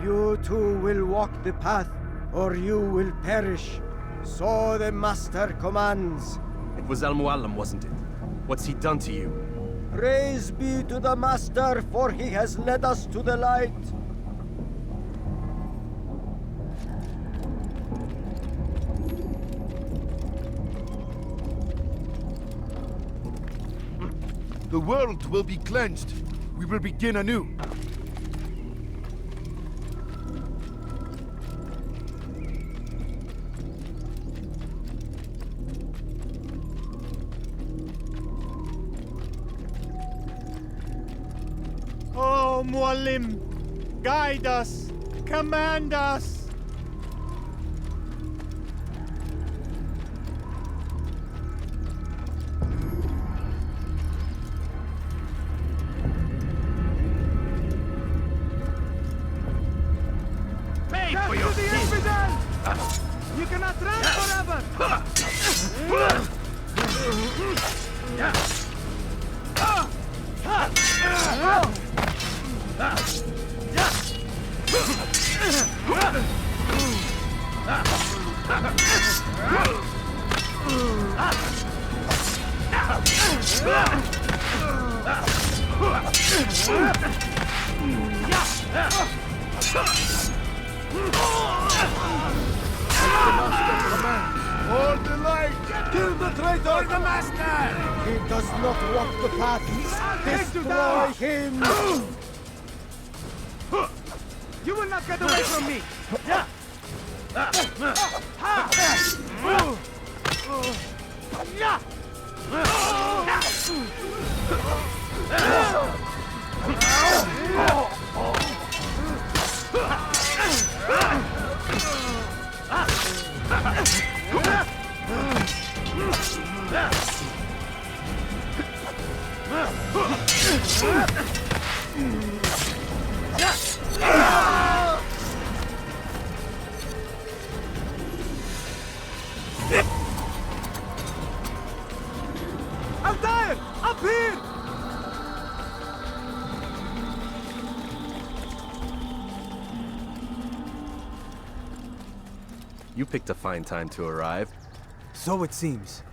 You too will walk the path, or you will perish. So the Master commands. It was Al-Mualim, wasn't it? What's he done to you? Praise be to the Master, for he has led us to the light. The world will be cleansed. We will begin anew. Oh, Mualim, guide us, command us. Pay for your sins! You cannot run forever. For the light! Kill the traitor! For the Master! He does not walk the path. Destroy him! You will not get away from me. Altaïr! Up here! You picked a fine time to arrive. So it seems.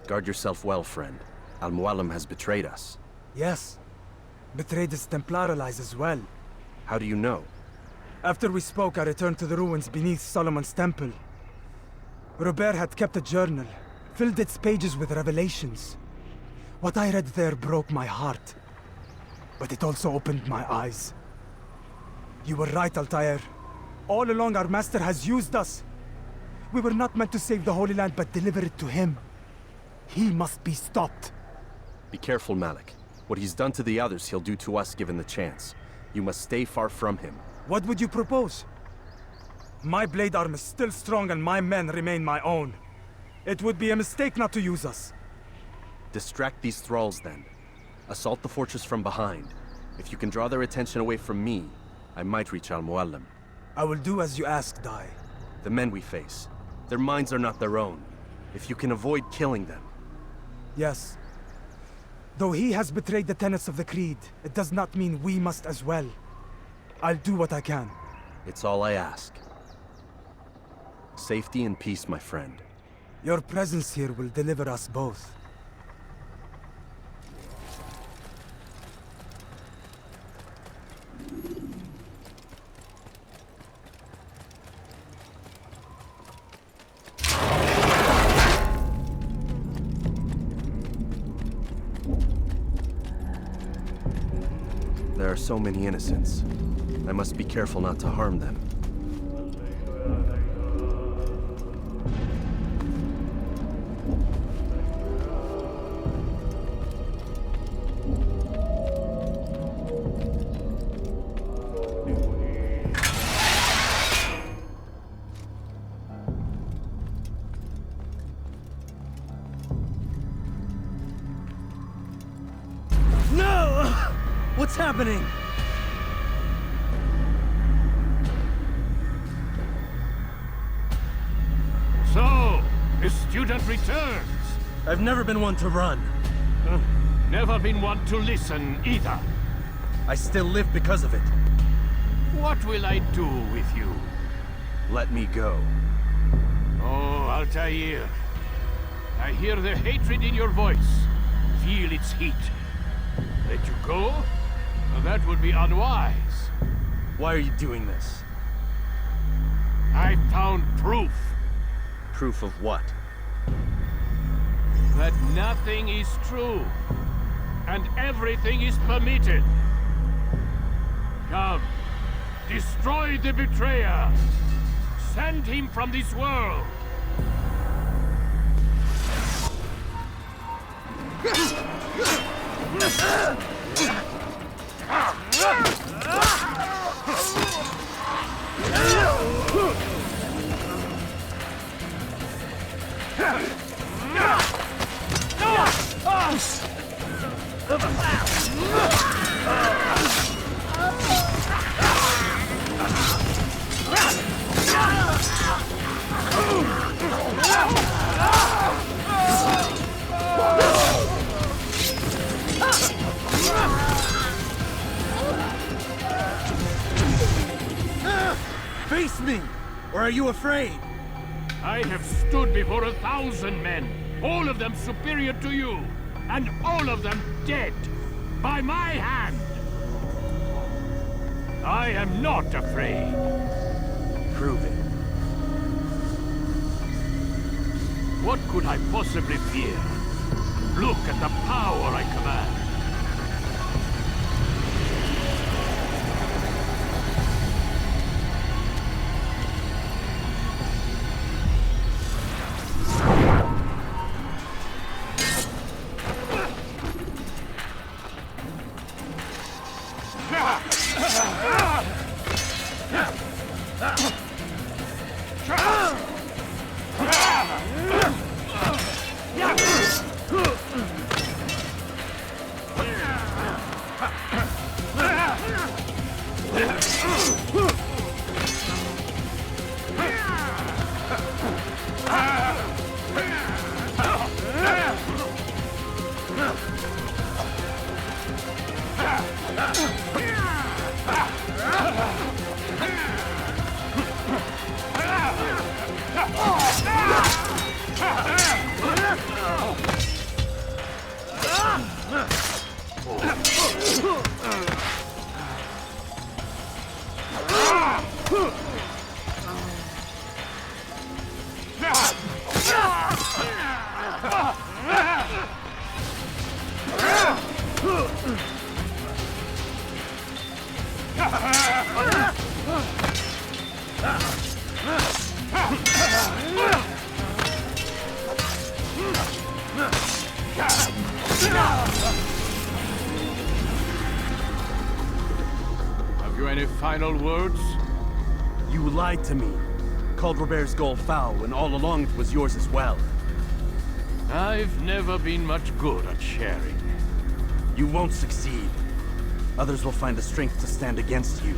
Guard yourself well, friend. Al-Mualim has betrayed us. Yes. Betrayed his Templar allies as well. How do you know? After we spoke, I returned to the ruins beneath Solomon's temple. Robert had kept a journal, filled its pages with revelations. What I read there broke my heart. But it also opened my eyes. You were right, Altaïr. All along our master has used us. We were not meant to save the Holy Land, but deliver it to him. He must be stopped. Be careful, Malik. What he's done to the others, he'll do to us given the chance. You must stay far from him. What would you propose? My blade arm is still strong and my men remain my own. It would be a mistake not to use us. Distract these thralls, then. Assault the fortress from behind. If you can draw their attention away from me, I might reach Al-Mualim. I will do as you ask, Dai. The men we face, their minds are not their own. If you can avoid killing them. Yes. Though he has betrayed the tenets of the Creed, it does not mean we must as well. I'll do what I can. It's all I ask. Safety and peace, my friend. Your presence here will deliver us both. There are so many innocents. I must be careful not to harm them. No! What's happening? So, a student returns. I've never been one to run. Never been one to listen either. I still live because of it. What will I do with you? Let me go. Oh, Altaïr. I hear the hatred in your voice. Feel its heat. Let you go? That would be unwise. Why are you doing this? I found proof. Proof of what? That nothing is true. And everything is permitted. Come. Destroy the betrayer. Send him from this world. Face me! Or are you afraid? I have stood before 1,000 men, all of them superior to you, and all of them dead, by my hand. I am not afraid. Prove it. What could I possibly fear? Look at the power I command. Have you any final words? You lied to me. Called Robert's goal foul when all along it was yours as well. I've never been much good at sharing. You won't succeed. Others will find the strength to stand against you.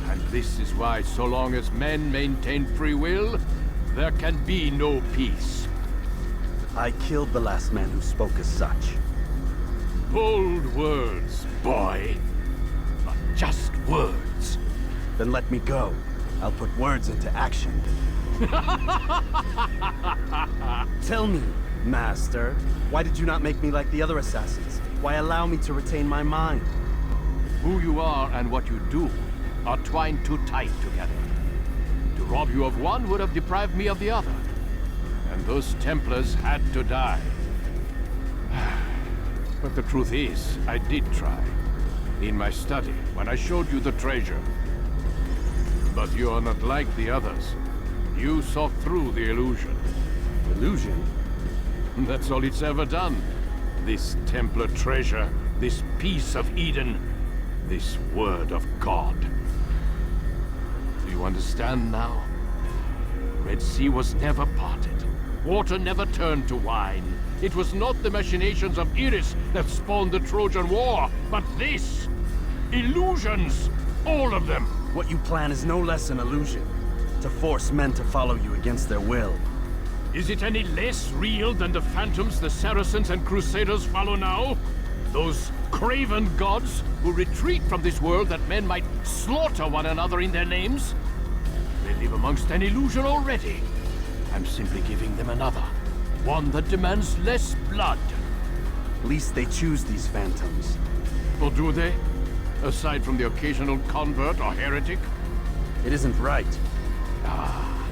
And this is why, so long as men maintain free will, there can be no peace. I killed the last man who spoke as such. Bold words, boy. But just words. Then let me go. I'll put words into action. Tell me, Master, why did you not make me like the other assassins? Why allow me to retain my mind? Who you are and what you do are twined too tight together. To rob you of one would have deprived me of the other. And those Templars had to die. But the truth is, I did try. In my study, when I showed you the treasure. But you are not like the others. You saw through the illusion. Illusion? That's all it's ever done. This Templar treasure, this piece of Eden, this word of God. Do you understand now? Red Sea was never parted. Water never turned to wine. It was not the machinations of Iris that spawned the Trojan War, but this! Illusions! All of them! What you plan is no less an illusion. To force men to follow you against their will. Is it any less real than the phantoms the Saracens and Crusaders follow now? Those craven gods who retreat from this world that men might slaughter one another in their names? They live amongst an illusion already. I'm simply giving them another. One that demands less blood. At least they choose these phantoms. Or do they? Aside from the occasional convert or heretic? It isn't right. Ah,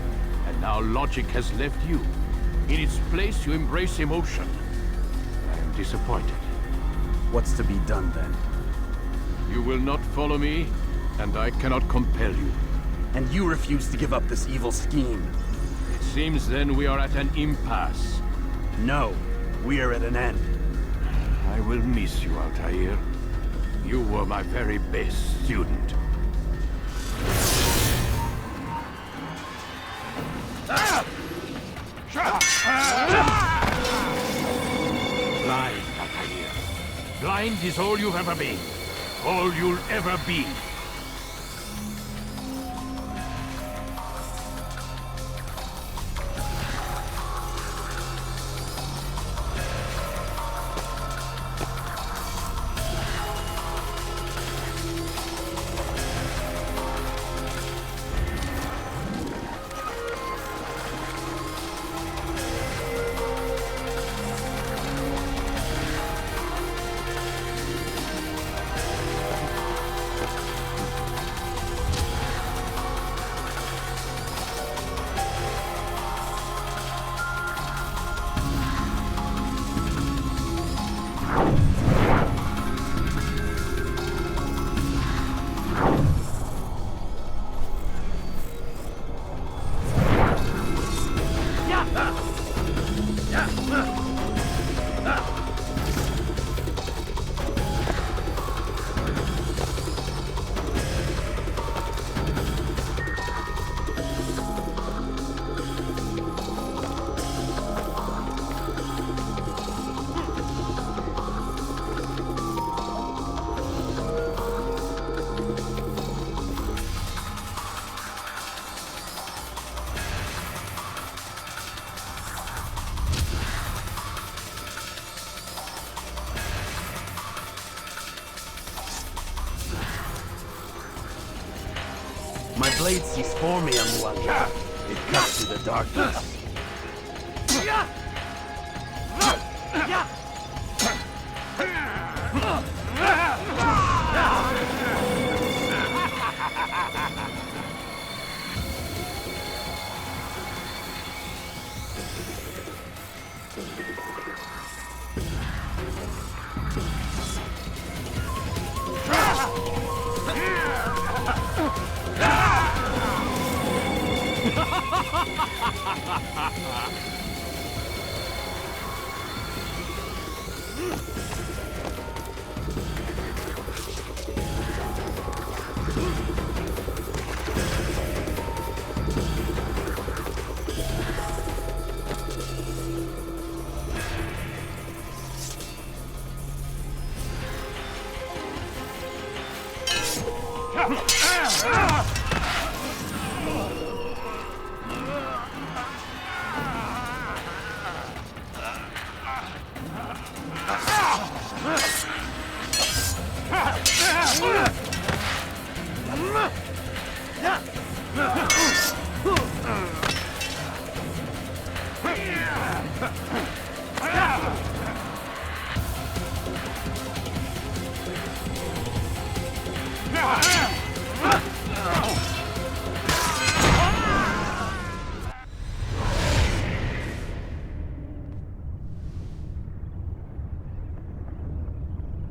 and now logic has left you. In its place, you embrace emotion. I am disappointed. What's to be done then? You will not follow me, and I cannot compel you. And you refuse to give up this evil scheme. It seems then we are at an impasse. No, we are at an end. I will miss you, Altaïr. You were my very best student. Blind, Altaïr. Blind is all you've ever been. All you'll ever be. My blade sees for me, Amuanga. It cuts through the darkness.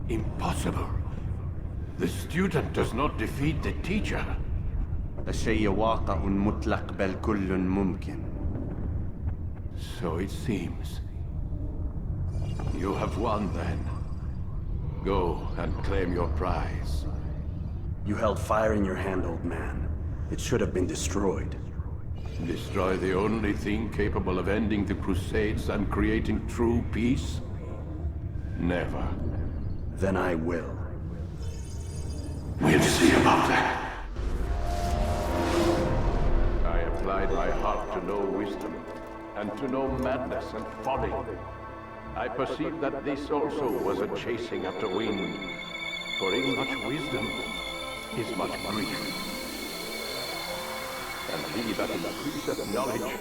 Impossible. The student does not defeat the teacher. الشيء واقع مطلق بل كل ممكن. So it seems. You have won then. Go and claim your prize. You held fire in your hand, old man. It should have been destroyed. Destroy the only thing capable of ending the Crusades and creating true peace? Never. Then I will. We'll see about that. I applied my heart to know wisdom, and to know madness and folly. I perceived that this also was a chasing after wind. For in much wisdom is much grief. And he that increaseth knowledge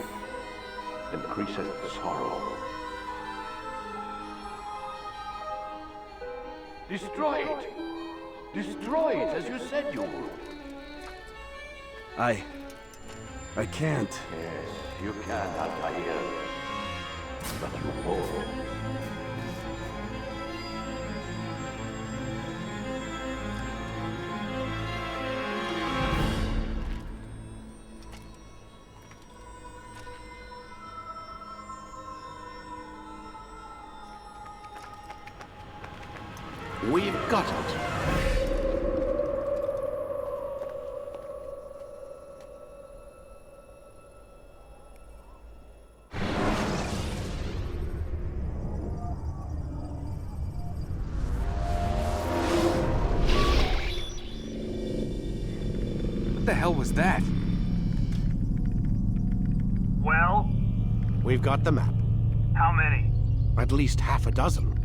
increaseth sorrow. Destroy it! Destroy it as you said you would. I can't. Yes, you can, Altaïr. But you won't. We've got it. What the hell was that? Well? We've got the map. How many? At least half a dozen.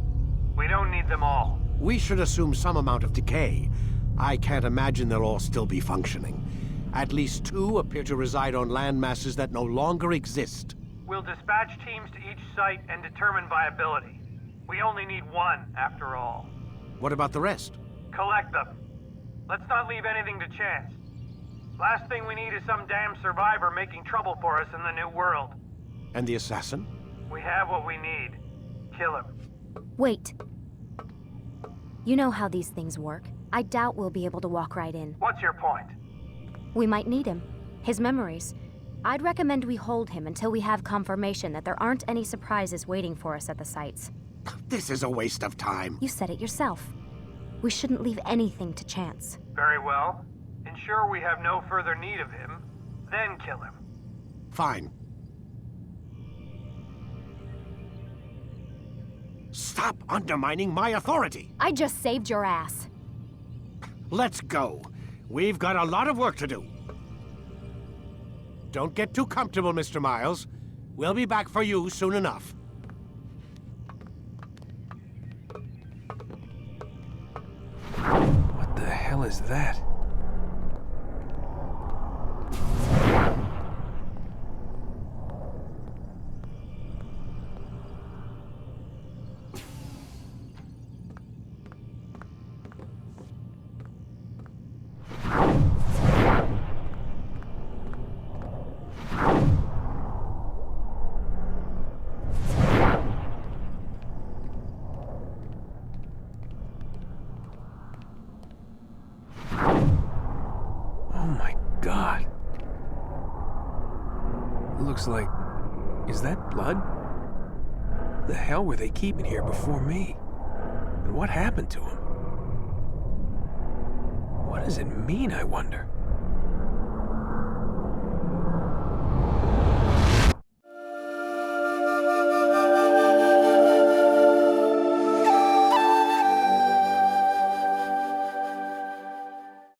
We don't need them all. We should assume some amount of decay. I can't imagine they'll all still be functioning. At least 2 appear to reside on land masses that no longer exist. We'll dispatch teams to each site and determine viability. We only need 1, after all. What about the rest? Collect them. Let's not leave anything to chance. Last thing we need is some damn survivor making trouble for us in the new world. And the assassin? We have what we need. Kill him. Wait. You know how these things work. I doubt we'll be able to walk right in. What's your point? We might need him. His memories. I'd recommend we hold him until we have confirmation that there aren't any surprises waiting for us at the sites. This is a waste of time. You said it yourself. We shouldn't leave anything to chance. Very well. Ensure we have no further need of him, then kill him. Fine. Stop undermining my authority! I just saved your ass. Let's go. We've got a lot of work to do. Don't get too comfortable, Mr. Miles. We'll be back for you soon enough. What the hell is that? Looks like... Is that blood? What the hell were they keeping here before me? And what happened to him? What does it mean, I wonder?